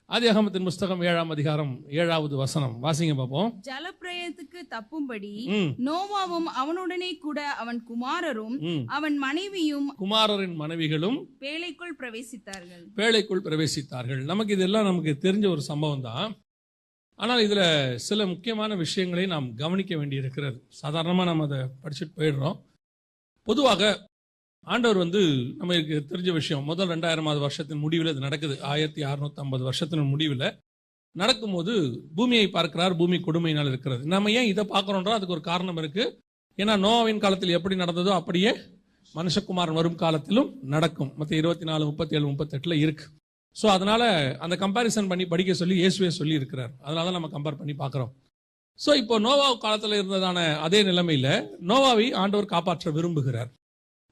ஆதியாகமத்தின் புஸ்தகம் 7ஆம் அதிகாரம் 7வது வசனம் வாசிங்க பாப்போம். ஜலப்பிரளயத்துக்கு தப்பும்படி நோவாவும் அவனுடனே கூட அவன் குமாரரும் அவன் மனைவியும் குமாரரின் மனைவிகளும் பேழைக்குள் பிரவேசித்தார்கள். நமக்கு இதெல்லாம் நமக்கு தெரிஞ்ச ஒரு சம்பவம் தான். ஆனால் இதுல சில முக்கியமான விஷயங்களை நாம் கவனிக்க வேண்டி இருக்கிறது. சாதாரணமா நம்ம அதை படிச்சுட்டு போயிடுறோம். பொதுவாக ஆண்டவர் நமக்கு தெரிஞ்ச விஷயம், முதல் 2000வது வருஷத்தின் முடிவில் இது நடக்குது. 1650 வருஷத்தின் முடிவில் நடக்கும்போது பூமியை பார்க்கிறார். பூமி கொடுமையினால் இருக்கிறது. நம்ம ஏன் இதை பார்க்குறோன்றா அதுக்கு ஒரு காரணம் இருக்கு. ஏன்னா நோவாவின் காலத்தில் எப்படி நடந்ததோ அப்படியே மனுஷகுமாரன் வரும் காலத்திலும் நடக்கும். மற்ற 24, 37, 38 இருக்கு. ஸோ அதனால அந்த கம்பேரிசன் பண்ணி படிக்க சொல்லி இயேசுவே சொல்லி இருக்கிறார். அதனால நம்ம கம்பேர் பண்ணி பார்க்குறோம். ஸோ இப்போ நோவா காலத்தில் இருந்ததான அதே நிலைமையில நோவாவை ஆண்டவர் காப்பாற்ற விரும்புகிறார்.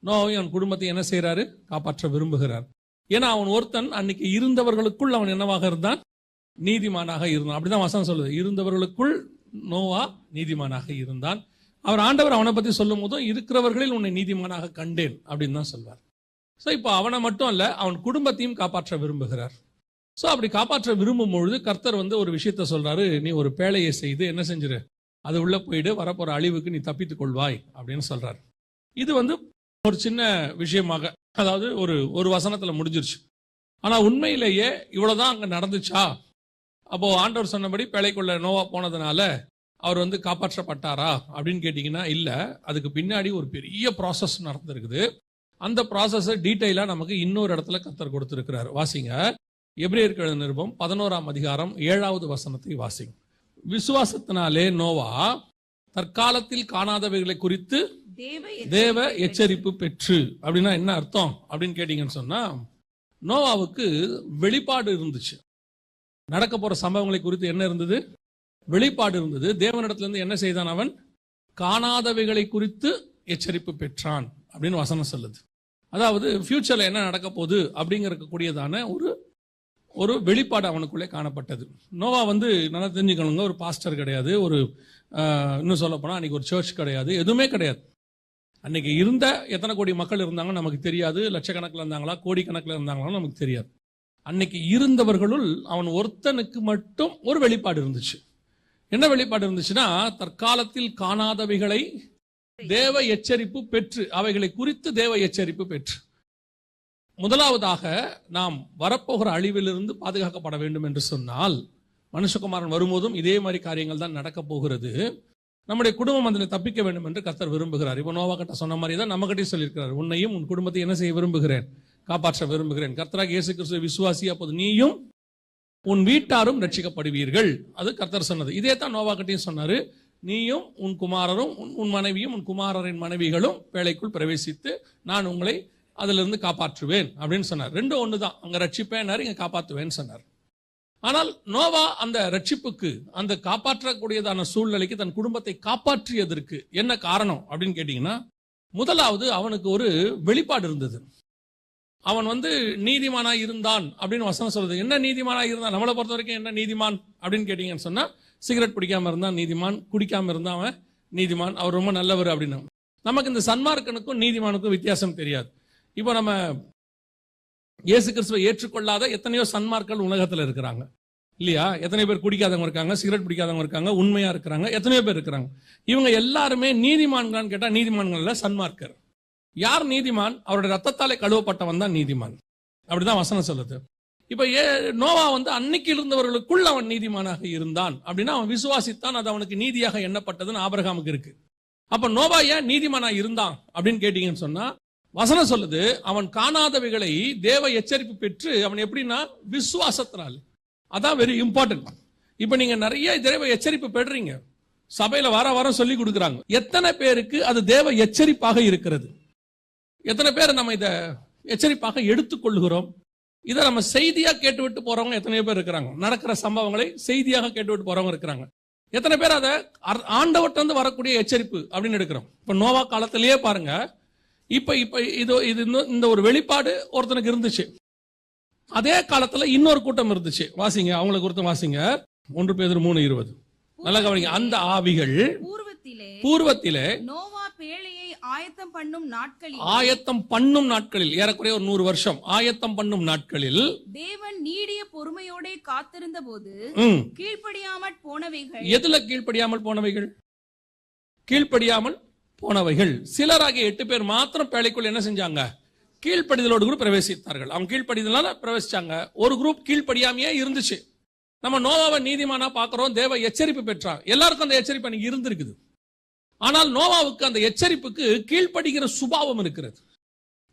நோவாவை அவன் குடும்பத்தை என்ன செய்யறாரு? காப்பாற்ற விரும்புகிறார். ஏன்னா அவன் ஒருத்தன் அன்னைக்கு இருந்தவர்களுக்குள் அவன் என்னவாக இருந்தான்? நீதிமானாக இருந்தான். அப்படிதான் வசனம் சொல்லுது. இருந்தவர்களுக்குள் நோவா நீதிமானாக இருந்தான். அவர் ஆண்டவர் அவனை பத்தி சொல்லும் போதும் இருக்கிறவர்களில் உன்னை நீதிமானாக கண்டேன் அப்படின்னு தான் சொல்வார். ஸோ இப்போ அவனை மட்டும் அல்ல, அவன் குடும்பத்தையும் காப்பாற்ற விரும்புகிறார். ஸோ அப்படி காப்பாற்ற விரும்பும் பொழுது கர்த்தர் ஒரு விஷயத்த சொல்றாரு. நீ ஒரு பேழையை செய்து என்ன செஞ்சிரு, அது உள்ள போயிடு, வரப்போற அழிவுக்கு நீ தப்பித்துக் கொள்வாய் அப்படின்னு சொல்றாரு. இது ஒரு சின்ன விஷயமாக, அதாவது ஒரு வசனத்துல முடிஞ்சிருச்சு. ஆனா உண்மையிலேயே இவ்வளவுதான் அங்க நடந்துச்சா? அப்போ ஆண்டவர் சொன்னபடி பேழைக்குள்ள நோவா போனதுனால அவர் காப்பாற்றப்பட்டாரா அப்படின்னு கேட்டீங்கன்னா இல்ல. அதுக்கு பின்னாடி ஒரு பெரிய ப்ராசஸ் நடந்திருக்குது. அந்த ப்ராசஸ் டீட்டெயிலா நமக்கு இன்னொரு இடத்துல கர்த்தர் கொடுத்திருக்கிறார். வாசிங்க, எபிரேயருக்கு எழுதின நிருபம் 11ஆம் அதிகாரம் 7வது வசனத்தை வாசிங்க. விசுவாசத்தினாலே நோவா தற்காலத்தில் காணாதவைகளை குறித்து தேவ எச்சரிப்பு பெற்று. அப்படின்னா என்ன அர்த்தம் அப்படின்னு கேட்டீங்கன்னு சொன்னா, நோவாவுக்கு வெளிப்பாடு இருந்துச்சு. நடக்க போற சம்பவங்களை குறித்து என்ன இருந்தது? வெளிப்பாடு இருந்தது. தேவனிடத்துல இருந்து என்ன செய்தான்? அவன் காணாதவைகளை குறித்து எச்சரிப்பு பெற்றான் அப்படின்னு வசனம் சொல்லுது. அதாவது ஃபியூச்சர்ல என்ன நடக்க போகுது அப்படிங்கக்கூடியதான ஒரு வெளிப்பாடு அவனுக்குள்ளே காணப்பட்டது. நோவா நல்லா தெரிஞ்சுக்கணுங்க, ஒரு பாஸ்டர் கிடையாது, இன்னும் சொல்ல போனா அன்னைக்கு ஒரு சர்ச் கிடையாது, எதுவுமே கிடையாது. அன்னைக்கு இருந்த எத்தனை கோடி மக்கள் இருந்தாங்கன்னு நமக்கு தெரியாது. லட்சக்கணக்கில் இருந்தாங்களா, கோடிக்கணக்கில் இருந்தாங்களா நமக்கு தெரியாது. அன்னைக்கு இருந்தவர்களுள் அவன் ஒருத்தனுக்கு மட்டும் ஒரு வெளிப்பாடு இருந்துச்சு. என்ன வெளிப்பாடு இருந்துச்சுன்னா, தற்காலத்தில் காணாதவைகளை தேவ எச்சரிப்பு பெற்று, அவைகளை குறித்து தேவ எச்சரிப்பு பெற்று. முதலாவதாக நாம் வரப்போகிற அழிவிலிருந்து பாதுகாக்கப்பட வேண்டும் என்று சொன்னால், மனுஷகுமாரன் வரும்போதும் இதே மாதிரி காரியங்கள் தான் நடக்க போகிறது. நம்முடைய குடும்பம் அதில் தப்பிக்க வேண்டும் என்று கர்த்தர் விரும்புகிறார். இப்போ நோவா கிட்ட சொன்ன மாதிரி தான் நம்ம கிட்டே சொல்லியிருக்கிறார். உன்னையும் உன் குடும்பத்தை என்ன செய்ய விரும்புகிறேன்? காப்பாற்ற விரும்புகிறேன். கர்த்தராக இயேசு கிறிஸ்துவை விசுவாசி, அப்போது நீயும் உன் வீட்டாரும் ரட்சிக்கப்படுவீர்கள். அது கர்த்தர் சொன்னது. இதே தான் நோவா கிட்டையும் சொன்னாரு. நீயும் உன் குமாரரும் உன் மனைவியும் உன் குமாரரின் மனைவிகளும் பேழைக்குள் பிரவேசித்து நான் உங்களை அதிலிருந்து காப்பாற்றுவேன் அப்படின்னு சொன்னார். ரெண்டும் ஒண்ணுதான். அங்க ரட்சிப்பேன், இங்க காப்பாற்றுவேன்னு சொன்னார். ஆனால் நோவா அந்த ரட்சிப்புக்கு, அந்த காப்பாற்றக்கூடியதான சூழ்நிலைக்கு தன் குடும்பத்தை காப்பாற்றியதற்கு என்ன காரணம் அப்படின்னு கேட்டீங்கன்னா, முதலாவது அவனுக்கு ஒரு வெளிப்பாடு இருந்தது. அவன் நீதிமானா இருந்தான் அப்படின்னு வசனம் சொல்றது. என்ன நீதிமானா இருந்தான்? நம்மளை பொறுத்த வரைக்கும் என்ன நீதிமான் அப்படின்னு கேட்டீங்கன்னு சொன்னா, சிகரெட் பிடிக்காம இருந்தான் நீதிமான், குடிக்காம இருந்தான் அவன் நீதிமான், அவர் ரொம்ப நல்லவர் அப்படின்னு. நமக்கு இந்த சன்மார்க்கனுக்கும் நீதிமானுக்கும் வித்தியாசம் தெரியாது. இப்போ நம்ம இயேசு கிறிஸ்துவை ஏற்றுக்கொள்ளாத எத்தனையோ சன்மார்கள் உலகத்துல இருக்கிறாங்க இல்லையா? எத்தனை பேர் குடிக்காதவங்க இருக்காங்க, சிகரெட் பிடிக்காதவங்க இருக்காங்க, உண்மையா இருக்கிறாங்க, எத்தனையோ பேர் இருக்கிறாங்க. இவங்க எல்லாருமே நீதிமான்களான்னு கேட்டா நீதிமான்கள் சன்மார்க்கர். யார் நீதிமான்? அவருடைய ரத்தத்தாலே கழுவப்பட்டவன் தான் நீதிமான். அப்படிதான் வசனம் சொல்லுது. இப்ப நோவா அன்னைக்கு இருந்தவர்களுக்குள் அவன் நீதிமானாக இருந்தான் அப்படின்னா அவன் விசுவாசித்தான், அது அவனுக்கு நீதியாக எண்ணப்பட்டதுன்னு ஆபிரகாமுக்கு இருக்கு. அப்ப நோவா ஏன் நீதிமானா இருந்தான் அப்படின்னு கேட்டீங்கன்னு சொன்னா, வசனம் சொல்லுது அவன் காணாதவைகளை தேவ எச்சரிப்பு பெற்று. அவன் எப்படின்னா விசுவாசத்தினால். அதான் வெரி இம்பார்ட்டன்ட். இப்ப நீங்க நிறைய தேவ எச்சரிப்பு பெறுறீங்க, சபையில வாரம் சொல்லி கொடுக்குறாங்க. எத்தனை பேருக்கு அது தேவ எச்சரிப்பாக இருக்கிறது? எத்தனை பேர் நம்ம இதை எச்சரிப்பாக எடுத்துக்கொள்கிறோம்? இதை நம்ம செய்தியா கேட்டுவிட்டு போறவங்க எத்தனையோ பேர் இருக்கிறாங்க. நடக்கிற சம்பவங்களை செய்தியாக கேட்டுவிட்டு போறவங்க இருக்கிறாங்க. எத்தனை பேர் அதை ஆண்டவர்கிட்ட வரக்கூடிய எச்சரிப்பு அப்படின்னு எடுக்கிறோம்? இப்ப நோவா காலத்திலேயே பாருங்க. இப்ப இது இந்த ஒரு வெளிப்பாடு ஒருத்தனுக்கு இருந்துச்சு. அதே காலத்துல இன்னொரு கூட்டம் இருந்துச்சு. வாசிங்க, அவங்களை குறித்து வாசிங்க. 1 பேதுரு 3:20. நல்லா கவனிங்க. அந்த ஆவிகள் பூர்வத்திலே நோவா பேழையை ஆயத்தம் பண்ணும் நாட்களில் ஏறக்குறைய ஒரு 100 வருஷம் ஆயத்தம் பண்ணும் நாட்களில் தேவன் நீடிய பொறுமையோட காத்திருந்த போது கீழ்ப்படியாமல் போனவைகள். எதுல கீழ்ப்படியாமல் போனவைகள்? கீழ்ப்படியாமல் போனவைகள். சிலராகிய 8 பேர் மாத்திரம் பேழைக்குள் என்ன செஞ்சாங்க? கீழ்ப்படிதலோடு கூட பிரவேசித்தார்கள். அவங்க கீழ்ப்படிதலால பிரவேசிச்சாங்க. ஒரு குரூப் கீழ்ப்படியாமையே இருந்துச்சு. நம்ம நோவாவை நீதிமானா பார்க்கிறோம். தேவ எச்சரிப்பு பெற்றார். எல்லாருக்கும் அந்த எச்சரிப்பு அன்னைக்கு இருந்திருக்குது. ஆனால் நோவாவுக்கு அந்த எச்சரிப்புக்கு கீழ்ப்படுகிற சுபாவம் இருக்கிறது.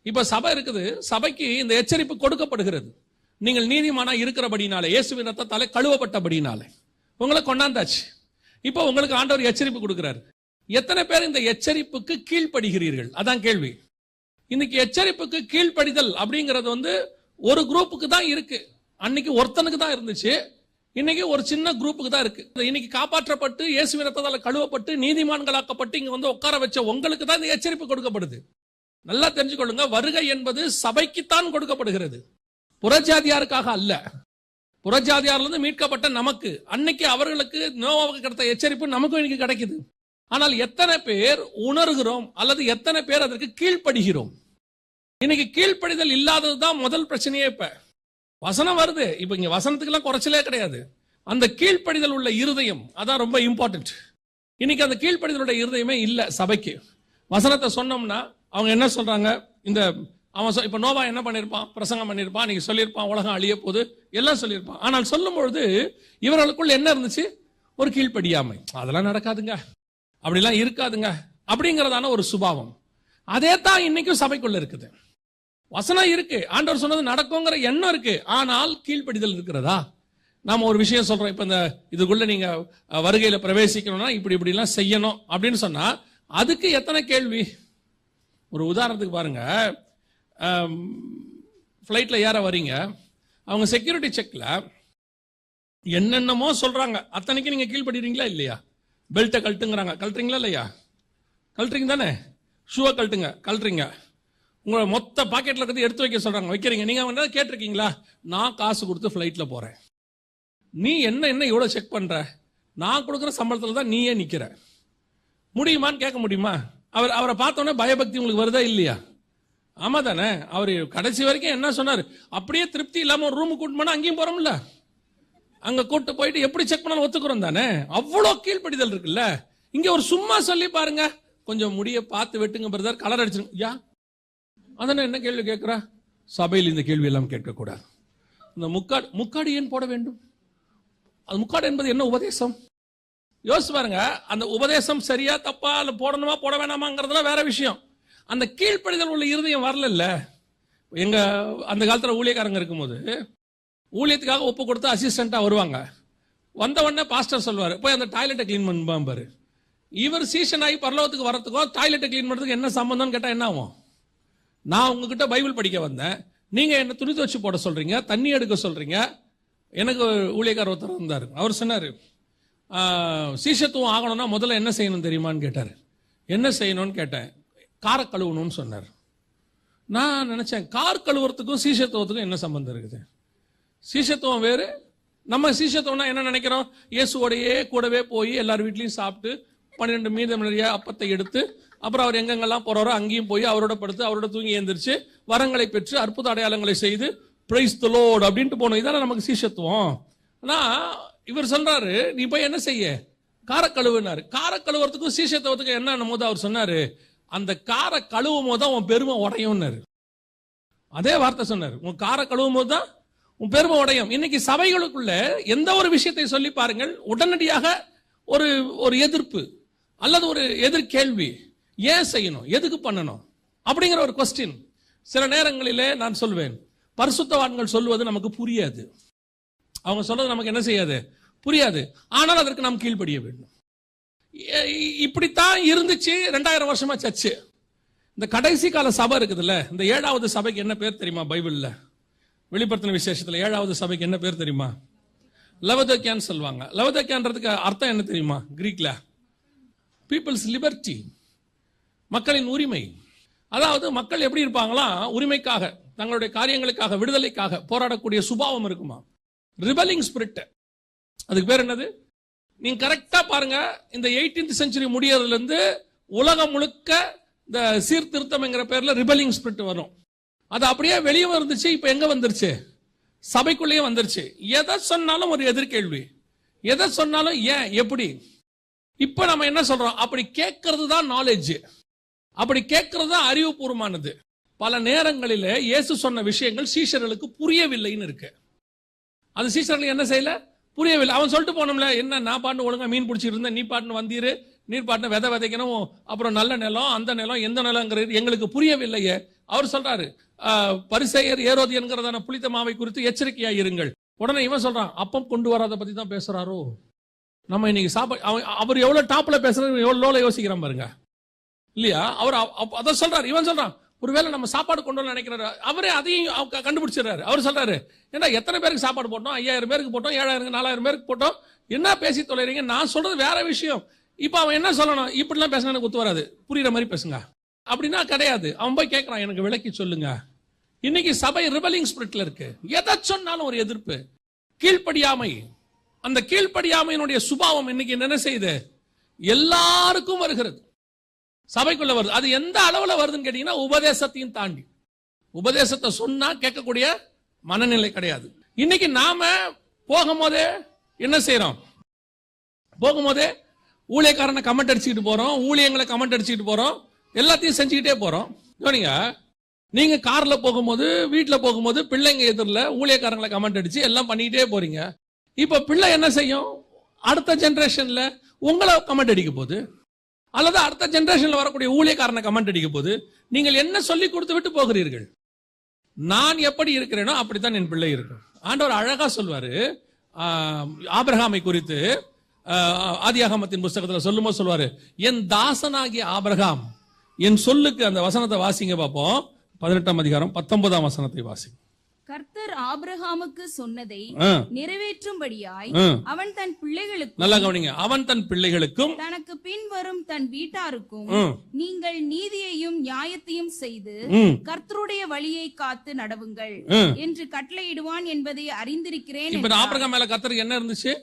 இப்ப சபை இருக்குது. சபைக்கு இந்த எச்சரிப்பு கொடுக்கப்படுகிறது. நீங்கள் நீதிமானா இருக்கிறபடினாலே, இயேசுவின் ரத்தத்தாலே கழுவப்பட்டபடினாலே உங்களை கொண்டாந்தாச்சு. இப்போ உங்களுக்கு ஆண்டவர் எச்சரிப்பு கொடுக்கிறார். எத்தனை பேர் இந்த எச்சரிப்புக்கு கீழ்ப்படுகிறீர்கள்? அதான் கேள்வி. இன்னைக்கு எச்சரிப்புக்கு கீழ்ப்படிதல் அப்படிங்கிறது ஒரு குரூப்புக்கு தான் இருக்கு. அன்னைக்கு ஒருத்தனுக்கு தான் இருந்துச்சு. இன்னைக்கு ஒரு சின்ன குரூப்புக்கு தான் இருக்கு. இன்னைக்கு காப்பாற்றப்பட்டு இயேசுவின் ரத்தத்தால கழுவப்பட்டு நீதிமான்களாக்கப்பட்டு இங்க உட்கார வச்ச உங்களுக்கு தான் இந்த எச்சரிப்பு கொடுக்கப்படுது. நல்லா தெரிஞ்சுக்கொள்ளுங்க, வருகை என்பது சபைக்குத்தான் கொடுக்கப்படுகிறது, புறஜாதியாருக்காக அல்ல. புறஜாதியார்ல இருந்து மீட்கப்பட்ட நமக்கு அன்னைக்கு அவர்களுக்கு நோவாவுக்கு கிடைத்த எச்சரிப்பு நமக்கும் இன்னைக்கு கிடைக்குது. ஆனால் எத்தனை பேர் உணர்கிறோம் அல்லது எத்தனை பேர் அதற்கு கீழ்ப்படுகிறோம்? இன்னைக்கு கீழ்ப்படிதல் இல்லாததுதான் முதல் பிரச்சனையே. இப்ப வசனம் வருது, இப்ப இங்க வசனத்துக்கெல்லாம் குறைச்சலே கிடையாது. அந்த கீழ்ப்படிதல் உள்ள இருதயம் அதான் ரொம்ப இம்பார்ட்டன்ட். இன்னைக்கு அந்த கீழ்ப்படிதலுடைய இருதயமே இல்ல சபைக்கு. வசனத்தை சொன்னோம்னா அவங்க என்ன சொல்றாங்க? அவன் இப்ப நோவா என்ன பண்ணிருப்பான்? பிரசங்கம் பண்ணிருப்பான், நீங்க சொல்லியிருப்பான் உலகம் அழிய போது எல்லாம் சொல்லியிருப்பான். ஆனால் சொல்லும் பொழுது இவர்களுக்குள்ள என்ன இருந்துச்சு? ஒரு கீழ்ப்படியாமை. அதெல்லாம் நடக்காதுங்க, அப்படிலாம் இருக்காதுங்க அப்படிங்கறதான ஒரு சுபாவம். அதே தான் இன்னைக்கும் சபைக்குள்ள இருக்குது. வசனம் இருக்கு, ஆண்டவர் சொன்னது நடக்குங்கிற எண்ணம் இருக்கு, ஆனால் கீழ்ப்படிதல் இருக்கிறதா? நாம ஒரு விஷயம் சொல்றோம், இப்ப இந்த இதுக்குள்ள நீங்க வருகையில பிரவேசிக்கணும்னா இப்படி இப்படி எல்லாம் செய்யணும் அப்படின்னு சொன்னா அதுக்கு எத்தனை கேள்வி? ஒரு உதாரணத்துக்கு பாருங்க, ஃபிளைட்ல ஏற வரீங்க, அவங்க செக்யூரிட்டி செக்ல என்னென்னமோ சொல்றாங்க, அத்தனைக்கு நீங்க கீழ்படுறீங்களா இல்லையா? பெல்ட்டை கழட்டுங்கிறாங்க, கழட்டுறீங்களா இல்லையா? கழட்டுறீங்க தானே? ஷூவை கழட்டுறீங்க. உங்களை மொத்த பாக்கெட்ல இருக்கிறது எடுத்து வைக்க சொல்றாங்க, வைக்கிறீங்க. நீங்க அவங்க கேட்டிருக்கீங்களா? நான் காசு கொடுத்து ஃபிளைட்ல போறேன், நீ என்ன இவ்வளவு செக் பண்ற? நான் கொடுக்குற சம்பளத்துல தான் நீயே நிக்கிற, முடியுமான்னு கேட்க முடியுமா? அவரை பார்த்தோன்னே பயபக்தி உங்களுக்கு வருதா இல்லையா? ஆமா தானே? அவர் கடைசி வரைக்கும் என்ன சொன்னாரு? அப்படியே திருப்தி இல்லாம ஒரு ரூமுக்கு கூட்டு போனா அங்கேயும் போறோம்ல, அங்க கூட்டு போயிட்டு எப்படி செக் பண்ணாலும் ஒத்துக்கிறோம் தானே? அவ்வளவு கீழ்ப்படிதல் இருக்குல்ல. இங்க ஒரு சும்மா சொல்லி பாருங்க, கொஞ்சம் முடிய பார்த்து வெட்டுங்க பிரதர், கலர் அடிச்சிருங்க. யா அதன என்ன கேள்வி கேட்கிறா? சபையில் இந்த கேள்வி எல்லாம் கேட்கக்கூடாது. இந்த முக்காடு ஏன் போட வேண்டும்? அது முக்காடு என்பது என்ன உபதேசம்? யோசிச்சு பாருங்க. அந்த உபதேசம் சரியா தப்பா, இல்ல போடணுமா போட வேணாமாங்கிறதுலாம் வேற விஷயம். அந்த கீழ்ப்படிதல் உள்ள இருதயம் வரல. எங்க அந்த காலத்துல ஊழியக்காரங்க இருக்கும்போது ஊழியத்துக்காக ஒப்பு கொடுத்து அசிஸ்டண்டா வருவாங்க. வந்த உடனே பாஸ்டர் சொல்வாரு, போய் அந்த டாய்லெட்டை கிளீன் பண்ணுவாரு. இவர் சீசன் ஆகி பரலோகத்துக்கு வரத்துக்கும் டாய்லெட்டை கிளீன் பண்றதுக்கு என்ன சம்பந்தம்னு கேட்டா என்ன ஆகும்? நான் உங்ககிட்ட பைபிள் படிக்க வந்தேன், நீங்க என்ன துணி துவச்சு போட சொல்றீங்க, தண்ணி எடுக்க சொல்றீங்க. எனக்கு ஊழியக்கார ஒருத்தர் வந்தார், அவர் சொன்னாரு, சீஷத்துவம் ஆகணும்னா முதல்ல என்ன செய்யணும் தெரியுமான்னு கேட்டார். என்ன செய்யணும்னு கேட்டேன். காரை கழுவணும்னு சொன்னார். நான் நினைச்சேன், கார் கழுவுறதுக்கும் சீஷத்துவத்துக்கும் என்ன சம்பந்தம் இருக்குது? சீஷத்துவம் வேறு. நம்ம சீஷத்துவம்னா என்ன நினைக்கிறோம்? இயேசுவோடையே கூடவே போய் எல்லார் வீட்லயும் சாப்பிட்டு 12 மீதம் நிறைய அப்பத்தை எடுத்து அப்புறம் அவர் எங்கெங்கெல்லாம் போறாரோ அங்கேயும் போய் அவரோட படுத்து அவரோட தூங்கி எழுந்திரிச்சு வரங்களை பெற்று அற்புத அடையாளங்களை செய்து பிரைஸ் தி லார்ட் அப்படின்ட்டு போனோம். இதான நமக்கு சீஷத்துவம். ஆனா இவர் சொல்றாரு, நீ போய் என்ன செய்ய? காரை கழுவுனாரு. காரை கழுவுறதுக்கும் சீஷத்துவத்துக்கும் என்ன போது அவர் சொன்னாரு, அந்த காரை கழுவும் போது தான் உன் பெருமை உடையும்னாரு. அதே வார்த்தை சொன்னாரு, உன் காரை கழுவும் போது தான் உன் பெருமை உடையும். இன்னைக்கு சபைகளுக்குள்ள எந்த ஒரு விஷயத்தை சொல்லி பாருங்கள், உடனடியாக ஒரு எதிர்ப்பு அல்லது ஒரு எதிர்கேள்வி. ஏன் செய்யணும், எதுக்கு பண்ணணும் அப்படிங்கிற ஒரு கொஸ்டின். சில நேரங்களிலே நான் சொல்வேன், பரிசுத்தவான்கள் சொல்வது நமக்கு புரியாது. அவங்க சொல்றது நமக்கு என்ன செய்யாது? புரியாது. ஆனால் அதற்கு நாம் கீழ்ப்படிய வேண்டும். இப்படித்தான் இருந்துச்சு 2000 வருஷமா சர்ச்சு. இந்த கடைசி கால சபை இருக்குதுல்ல, இந்த 7வது சபைக்கு என்ன பேர் தெரியுமா? பைபிள்ல வெளிப்படுத்தின விசேஷத்துல 7வது சபைக்கு என்ன பேர் தெரியுமா? லவோதிக்கேன்னு சொல்லுவாங்க. லவோதிக்கேன்றதுக்கு அர்த்தம் என்ன தெரியுமா? கிரீக்ல பீப்புள்ஸ் லிபர்ட்டி, மக்களின் உரிமை. அதாவது மக்கள் எப்படி இருப்பாங்களா? உரிமைக்காக, தங்களுடைய காரியங்களுக்காக, விடுதலைக்காக போராடக்கூடிய சுபாவம் இருக்குமா? ரிபலிங் ஸ்பிரிட். அதுக்கு பேர் என்னது? நீங்க கரெக்டா பாருங்க, இந்த 18th செஞ்சுரி முடியறதுல இருந்து உலகம் முழுக்க இந்த சீர்திருத்தம் என்கிற பேர்ல ரிபலிங் ஸ்பிரிட் வரும். அது அப்படியே வெளியே இருந்துச்சு, இப்ப எங்க வந்துருச்சு? சபைக்குள்ளேயே வந்துருச்சு. எதை சொன்னாலும் ஒரு எதிர்கேள்வி, எதை சொன்னாலும் ஏன் எப்படி. இப்ப நம்ம என்ன சொல்றோம்? அப்படி கேட்கறது தான் நாலேஜ், அப்படி கேட்கறது தான் அறிவுபூர்வமானது. பல நேரங்களில் இயேசு சொன்ன விஷயங்கள் சீஷர்களுக்கு புரியவில்லைன்னு இருக்கு. அது சீஷர்கள் என்ன செய்யல? புரியவில்லை. அவன் சொல்லிட்டு போனோம்ல, என்ன நான் பாட்டு ஒழுங்கா மீன் பிடிச்சிட்டு இருந்தேன், நீ பாட்டு வந்தீரு, நீர் பாட்டு விதை விதைக்கணும், அப்புறம் நல்ல நிலம், அந்த நிலம், எந்த நிலங்கிறது எங்களுக்கு புரியவில்லையே. அவர் சொல்றாரு, பரிசேயர் ஏரோது என்கிறதான புளித்த மாவை குறித்து எச்சரிக்கையா இருங்கள். உடனே இவன் சொல்றான், அப்பம் கொண்டு வராத பத்தி தான் பேசுறாரோ. நம்ம இன்னைக்கு அவர் எவ்வளவு டாப்ல பேசுறாரு, எவ்வளவு லோல யோசிக்கிறான் பாருங்க இல்லையா? அவர் அதான் சொல்றாரு. இவன் சொல்றான், ஒருவேளை நம்ம சாப்பாடு கொண்டு வரல நினைக்கிறாரு. அவரே அதையும் கண்டுபிடிச்சிடறாரு. அவர் சொல்றாரு, ஏன்னா எத்தனை பேருக்கு சாப்பாடு போட்டோம்? 5000 பேருக்கு போட்டோம், 7000 4000 பேருக்கு போட்டோம். என்ன பேசி தொலைறீங்க? நான் சொல்றது வேற விஷயம். இப்ப அவன் என்ன சொல்லணும்? இப்படிலாம் பேசினா எனக்கு ஒத்து வராது, புரியுற மாதிரி பேசுங்க அப்படின்னா கிடையாது. அவன் போய் கேட்கறான், எனக்கு விளக்கி சொல்லுங்க. இன்னைக்கு சபை ரிபலிங் ஸ்பிரிட்ல இருக்கு. எதை சொன்னாலும் ஒரு எதிர்ப்பு, கீழ்ப்படியாமை. அந்த கீழ்ப்படியாமையினுடைய சுபாவம் இன்னைக்கு என்ன செய்யுது? எல்லாருக்கும் வருகிறது, சபைக்குள்ள வருது. அது எந்த அளவுல வருதுன்னு கேட்டீங்கன்னா, உபதேசத்தையும் தாண்டி. உபதேசத்தை சொன்னா கேட்கக்கூடிய மனநிலை கிடையாது. இன்னைக்கு நாம போகும்போதே என்ன செய்யறோம்? போகும்போதே ஊழியக்காரனை கமெண்ட் அடிச்சுக்கிட்டு போறோம், ஊழியங்களை கமெண்ட் அடிச்சுக்கிட்டு போறோம், எல்லாத்தையும் செஞ்சுக்கிட்டே போறோம். நீங்க கார்ல போகும்போது, வீட்டுல போகும்போது, பிள்ளைங்க எதிரில் ஊழியக்காரங்களை கமெண்ட் அடிச்சு எல்லாம் பண்ணிக்கிட்டே போறீங்க. இப்ப பிள்ளை என்ன செய்யும்? அடுத்த ஜெனரேஷன்ல உங்களை கமெண்ட் அடிக்க போகுது, அல்லது அடுத்த ஜெனரேஷன்ல வரக்கூடிய ஊழியக்காரனை கமெண்ட் அடிக்க போது. நீங்கள் என்ன சொல்லி கொடுத்து விட்டு போகிறீர்கள்? நான் எப்படி இருக்கிறேனோ அப்படித்தான் என் பிள்ளை இருக்கும். ஆண்டவர் அழகா சொல்வாரு ஆபிரகாமை குறித்து. ஆதியாகமத்தின் புஸ்தகத்தில் சொல்லும்போது சொல்வாரு, என் தாசனாகிய ஆபிரகாம் என் சொல்லுக்கு. அந்த வசனத்தை வாசிங்க பார்ப்போம். 18ஆம் அதிகாரம் 19ஆம் வசனத்தை வாசிங்க. கர்த்தர் ஆபிரகாமுக்கு சொன்னதை நிறைவேற்றும்படியாய் அவன் தன் பிள்ளைகளுக்கும், நல்லா கவனிங்க, அவன் தன் பிள்ளைகளுக்கும் தனக்கு பின் வரும் தன் வீட்டாருக்கும் நீங்கள் நீதியையும் நியாயத்தையும் செய்து கர்த்தருடைய வழியை காத்து நடவுங்கள் என்று கட்டளையிடுவான் என்பதை அறிந்திருக்கிறேன். இப்ப ஆபிரகாம் மேல கர்த்தருக்கு என்ன இருந்துச்சு?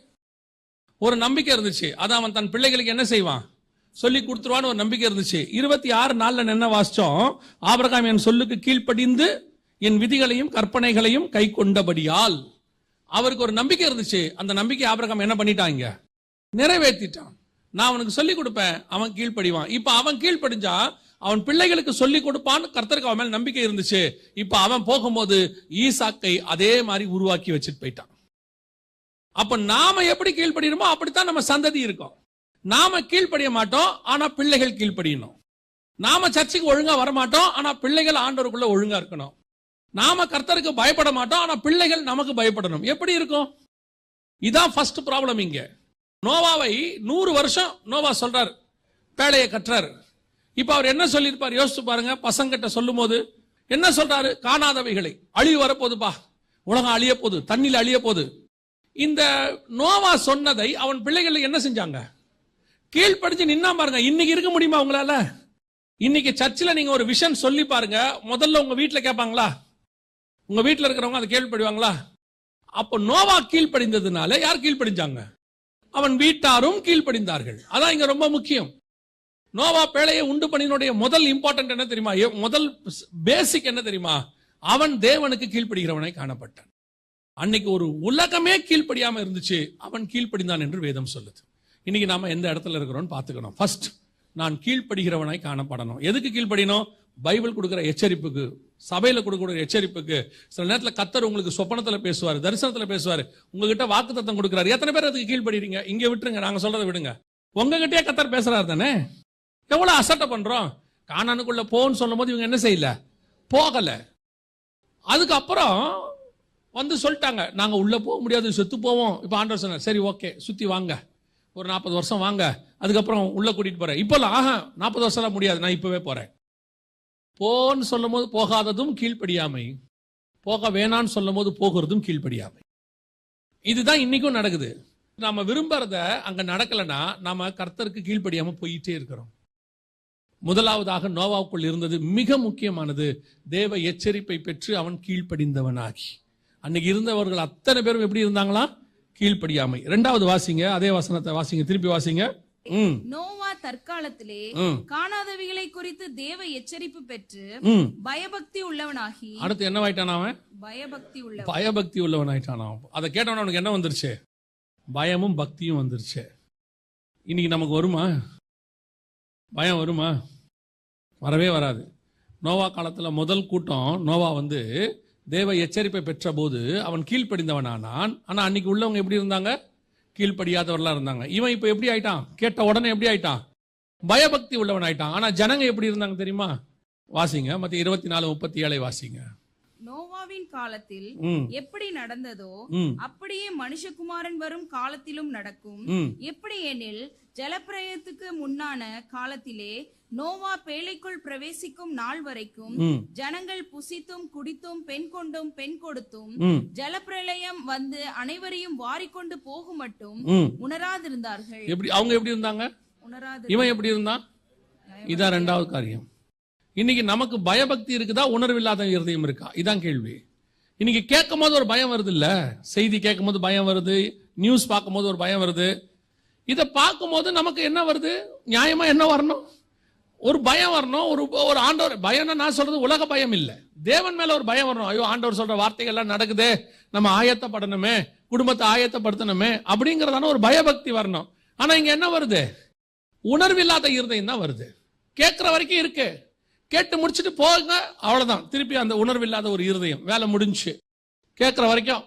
ஒரு நம்பிக்கை இருந்துச்சு. அது அவன் தன் பிள்ளைகளுக்கு என்ன செய்வான்? சொல்லி கொடுத்துருவான்னு ஒரு நம்பிக்கை இருந்துச்சு. 26:4 என்ன வாசிச்சோம்? ஆபிரகாம் என் சொல்லுக்கு கீழ்ப்படிந்து என் விதிகளையும் கற்பனைகளையும் கை கொண்டபடியால். அவருக்கு ஒரு நம்பிக்கை இருந்துச்சு. அந்த நம்பிக்கை ஆபிரகாம் என்ன பண்ணிட்டாங்க? நிறைவேற்றிட்டான். நான் அவனுக்கு சொல்லி கொடுப்பேன், அவன் கீழ்ப்படிவான். இப்ப அவன் கீழ்ப்படிஞ்சா அவன் பிள்ளைகளுக்கு சொல்லி கொடுப்பான்னு கர்த்தருக்கு அவன் மேல நம்பிக்கை இருந்துச்சு. இப்ப அவன் போகும்போது ஈசாக்கை அதே மாதிரி உருவாக்கி வச்சுட்டு போயிட்டான். அப்ப நாம எப்படி கீழ்ப்படியணுமோ அப்படித்தான் நம்ம சந்ததி இருக்கும். நாம கீழ்ப்படிய மாட்டோம், ஆனா பிள்ளைகள் கீழ்ப்படியணும். நாம சர்ச்சுக்கு ஒழுங்கா வரமாட்டோம், ஆனா பிள்ளைகள் ஆண்டவருக்குள்ள ஒழுங்கா இருக்கணும். நாம கர்த்தருக்கு பயப்பட மாட்டோம், ஆனா பிள்ளைகள் நமக்கு பயப்படணும். எப்படி இருக்கும்? இதான் ஃபர்ஸ்ட் ப்ராப்ளம். இங்க நோவாவை 100 வருஷம் நோவா சொல்றார், பேழையை கற்றார். இப்ப அவர் என்ன சொல்லியிருப்பார்? யோசிச்சு பாருங்க. பசங்கிட்ட சொல்லும் போது என்ன சொல்றாரு? காணாதவைகளை, அழிவு வரப்போகுதுப்பா, உலகம் அழிய போகுது, தண்ணியில் அழிய போகுது. இந்த நோவா சொன்னதை அவன் பிள்ளைகள் என்ன செஞ்சாங்க? கீழ்ப்படிச்சு நின்னா பாருங்க. இன்னைக்கு இருக்க முடியுமா உங்களால? இன்னைக்கு சர்ச்சில் நீங்க ஒரு விஷன் சொல்லி பாருங்க, முதல்ல உங்க வீட்டுல கேட்பாங்களா? உங்க வீட்டுல இருக்கிறவங்க அதை கேள்விப்படுவாங்களா? அப்ப நோவா கீழ்ப்படிந்ததுனால யார் கீழ்ப்படிஞ்சாங்க? அவன் வீட்டாரும் கீழ்ப்படிந்தார்கள். அதான் இங்க ரொம்ப முக்கியம். நோவா பேழையை உண்டு பண்ணினுடைய முதல் இம்பார்ட்டன்ட் என்ன தெரியுமா? முதல் பேசிக் என்ன தெரியுமா? அவன் தேவனுக்கு கீழ்ப்படுகிறவனை காணப்பட்டான். அன்னைக்கு ஒரு உலகமே கீழ்ப்படியாம இருந்துச்சு, அவன் கீழ்ப்படிந்தான் என்று வேதம் சொல்லுது. இன்னைக்கு நாம எந்த இடத்துல இருக்கிறோம்னு பாத்துக்கணும். ஃபர்ஸ்ட், நான் கீழ்ப்படுகிறவனாய் காணப்படணும். எதுக்கு கீழ்ப்படினோம்? பைபிள் கொடுக்கிற எச்சரிப்புக்கு, சபையில கொடுக்கிற எச்சரிப்புக்கு. சில நேரத்தில் கர்த்தர் உங்களுக்கு சொப்பனத்துல பேசுவார், தரிசனத்துல பேசுவார், உங்ககிட்ட வாக்குத்தத்தம் கொடுக்கிறார். எத்தனை பேர் அதுக்கு கீழ்ப்படுறீங்க? இங்க விட்டுருங்க, நாங்க சொல்றதை விடுங்க. உங்ககிட்டயே கர்த்தர் பேசுறாரு தானே. எவ்வளவு அசட்டை பண்றோம்? கானானுக்குள்ள போன்னு சொல்லும் போது இவங்க என்ன செய்யல? போகல. அதுக்கப்புறம் வந்து சொல்லிட்டாங்க, நாங்க உள்ள போக முடியாது, செத்து போவோம். இப்ப ஆண்டவர் சொன்னார், சரி ஓகே, சுத்தி வாங்க, ஒரு 40 வருஷம் வாங்க, அதுக்கப்புறம் உள்ள கூட்டிட்டு போறேன். இப்பெல்லாம் 40 வருஷம் முடியாது, நான் இப்பவே போறேன். போன்னு சொல்லும் போது போகாததும் கீழ்ப்படியாமை, போக வேணான்னு சொல்லும் போது போகிறதும் கீழ்ப்படியாமை. இதுதான் இன்னைக்கும் நடக்குது. நாம விரும்புறத அங்க நடக்கலன்னா நாம கர்த்தருக்கு கீழ்ப்படியாம போயிட்டே இருக்கிறோம். முதலாவதாக நோவாவுக்குள் இருந்தது மிக முக்கியமானது, தேவ எச்சரிப்பை பெற்று அவன் கீழ்ப்படிந்தவனாகி. அன்னைக்கு இருந்தவர்கள் அத்தனை பேரும் எப்படி இருந்தாங்களா? கீழ்ப்படியாமை. 2வது வாசிங்க, அதே வசனத்தை வாசிங்க, திருப்பி வாசிங்க. நோவா தற்காலத்திலே காணாதவைகளை குறித்து தேவ எச்சரிப்பு பெற்று பயபக்தி உள்ளவனாகி. அடுத்து என்னவாயிட்டான் அவன்? பயபக்தி உள்ளவனாயிட்டான். அதை கேட்டவன அவனுக்கு என்ன வந்துருச்சு? பயமும் பக்தியும் வந்துருச்சு. இன்னைக்கு நமக்கு வருமா பயம்? வருமா? வரவே வராது. நோவா காலத்துல முதல் கூட்டம் நோவா தேவ எச்சரிப்பை பெற்ற போது அவன் கீழ்ப்படிந்தவனானான். ஆனா அன்னைக்கு உள்ளவங்க எப்படி இருந்தாங்க? கீழ்ப்படியாதவர்களா இருந்தாங்க. இவன் இப்ப எப்படி ஆயிட்டான்? கேட்ட உடனே எப்படி ஆயிட்டான்? பயபக்தி உள்ளவன் ஆயிட்டான். ஆனா ஜனங்க எப்படி இருந்தாங்க தெரியுமா? வாசிங்க, மத்திய 24:37 வாசிங்க. நோவாவின் காலத்தில் எப்படி நடந்ததோ அப்படியே மனுஷகுமாரன் வரும் காலத்திலும் நடக்கும். எப்படி எனில் ஜலப்பிரளயத்துக்கு முன்னான காலத்திலே நோவா பேழைக்குள் பிரவேசிக்கும் நாள் வரைக்கும் ஜனங்கள் புசித்தும் குடித்தும் பெண் கொண்டும் பெண் கொடுத்தும் ஜலப்பிரளயம் அனைவரையும் வாரிக்கொண்டு போகும் மட்டும் உணராதிருந்தார்கள். அவங்க எப்படி இருந்தாங்க? இவன் எப்படி இருந்தான்? இதான் இரண்டாவது காரியம். இன்னைக்கு நமக்கு பயபக்தி இருக்குதா, உணர்வில்லாத இருதயம் இருக்கா? இதான் கேள்வி. இன்னைக்கு கேட்கும் போது ஒரு பயம் வருது இல்ல? செய்தி கேட்கும் போது பயம் வருது, நியூஸ் பார்க்கும் போது ஒரு பயம் வருது. இதை பார்க்கும் போது நமக்கு என்ன வருது? நியாயமா என்ன வரணும்? ஒரு பயம் வரணும். ஒரு ஆண்டவர் பயம். நான் சொல்றது உலக பயம் இல்ல, தேவன் மேல ஒரு பயம் வரணும். ஐயோ, ஆண்டவர் சொல்ற வார்த்தைகள் எல்லாம் நடக்குதே, நம்ம ஆயத்தப்படணுமே, குடும்பத்தை ஆயத்தப்படுத்தணுமே அப்படிங்கறதான ஒரு பயபக்தி வரணும். ஆனா இங்க என்ன வருது? உணர்வில்லாத இருதயம் தான் வருது. கேட்கிற வரைக்கும் இருக்கு, கேட்டு முடிச்சுட்டு போங்க, அவ்வளவுதான். திருப்பி அந்த உணர்வில்லாத ஒரு இருதயம், வேலை முடிஞ்சு. கேட்கிற வரைக்கும்.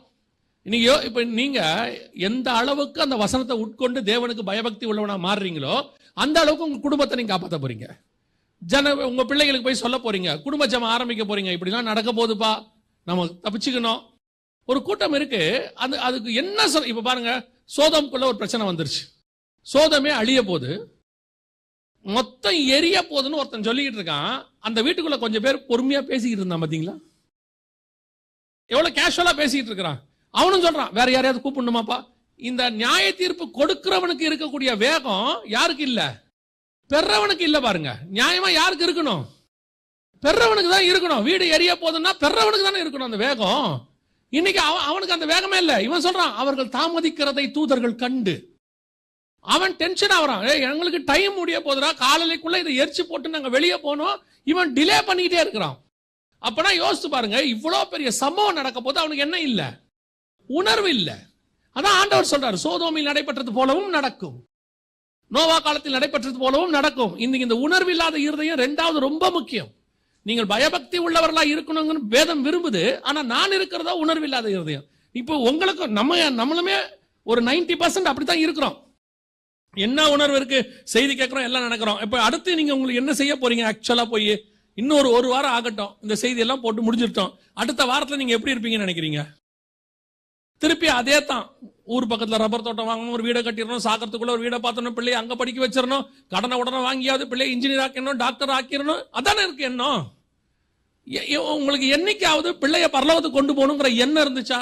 இன்னைக்கு இப்ப நீங்க எந்த அளவுக்கு அந்த வசனத்தை உட்கொண்டு தேவனுக்கு பயபக்தி உள்ளவனா மாறுறீங்களோ அந்த அளவுக்கு உங்க குடும்பத்தை நீங்க காப்பாற்ற போறீங்க. உங்க பிள்ளைகளுக்கு போய் சொல்ல போறீங்க, குடும்ப ஜெபம் ஆரம்பிக்க போறீங்க, இப்படிலாம் நடக்க போகுதுப்பா, நம்ம தப்பிச்சுக்கணும். ஒரு கூட்டம் இருக்கு, அதுக்கு என்ன இப்ப பாருங்க, சோதம்குள்ள ஒரு பிரச்சனை வந்துருச்சு. சோதமே அழிய போது, மொத்தம் எரிய போதுன்னு ஒருத்தன் சொல்லிக்கிட்டு இருக்கான். அந்த வீட்டுக்குள்ள கொஞ்சம் பேர் பொறுமையா பேசிக்கிட்டு இருந்தான். பாத்தீங்களா எவ்வளவு கேஷுவலா பேசிக்கிட்டு இருக்கிறான். அவனும் சொல்றான், வேற யாரையாவது கூப்பிடணுமாப்பா? இந்த நியாய தீர்ப்பு கொடுக்கிறவனுக்கு இருக்கக்கூடிய வேகம் யாருக்கு இல்ல? பெறவனுக்கு இல்ல. பாருங்க, நியாயமா யாருக்கு இருக்கணும்? பெறவனுக்கு தான் இருக்கணும். வீடு எரிய போதுன்னா பெறவனுக்கு தானே இருக்கணும் அந்த வேகம். இன்னைக்கு அவனுக்கு அந்த வேகமே இல்ல. இவன் சொல்றான், அவர்கள் தாமதிக்கிறதை தூதர்கள் கண்டு. அவன் டென்ஷன் ஆகிறான். எங்களுக்கு டைம் முடிய போதுடா, காலைக்குள்ள இதை எரிச்சு போட்டு நாங்க வெளியே போனோம். இவன் டிலே பண்ணிக்கிட்டே இருக்கிறான். அப்பனா யோசிச்சு பாருங்க, இவ்வளவு பெரிய சம்பவம் நடக்க போது அவனுக்கு என்ன இல்ல? உணர்வு இல்ல. அதான் ஆண்டவர் சொல்றாரு, சோதோமில் நடைபெற்றது போலவும் நடக்கும், நோவா காலத்தில் நடைபெற்றது போலவும் நடக்கும். இந்த உணர்வில்லாத இருதயம் இரண்டாவது ரொம்ப முக்கியம். நீங்கள் பயபக்தி உள்ளவர்களா இருக்கணும்னு வேதம் விரும்புது. ஆனா நான் இருக்கிறதா உணர்வில்லாத இருதயம். இப்போ உங்களுக்கு நம்மளுமே ஒரு 90% அப்படித்தான் இருக்கிறோம். என்ன உணர்வு இருக்கு? செய்தி கேட்கிறோம், எல்லாம் நடக்கிறோம். இப்ப அடுத்து நீங்க உங்களுக்கு என்ன செய்ய போறீங்க? ஆக்சுவலா போய் இன்னொரு ஒரு வாரம் ஆகட்டும், இந்த செய்தி எல்லாம் போட்டு முடிஞ்சிட்டோம். அடுத்த வாரத்துல நீங்க எப்படி இருப்பீங்கன்னு நினைக்கிறீங்க? திருப்பி அதே தான். ஊர் பக்கத்துல ரப்பர் தோட்டம் வாங்கணும், ஒரு வீடை கட்டிடணும், சாக்கிறதுக்குள்ள ஒரு வீடை பார்த்தணும், பிள்ளையை அங்க படிக்க வச்சிடணும், கடனை உடனே வாங்கியாவது பிள்ளையை இன்ஜினியர் ஆக்கணும், டாக்டர் ஆக்கிடணும். அதானே இருக்கு எண்ணம். உங்களுக்கு என்னைக்காவது பிள்ளைய பரலோகத்துக்கு கொண்டு போகணுங்கிற எண்ணம் இருந்துச்சா?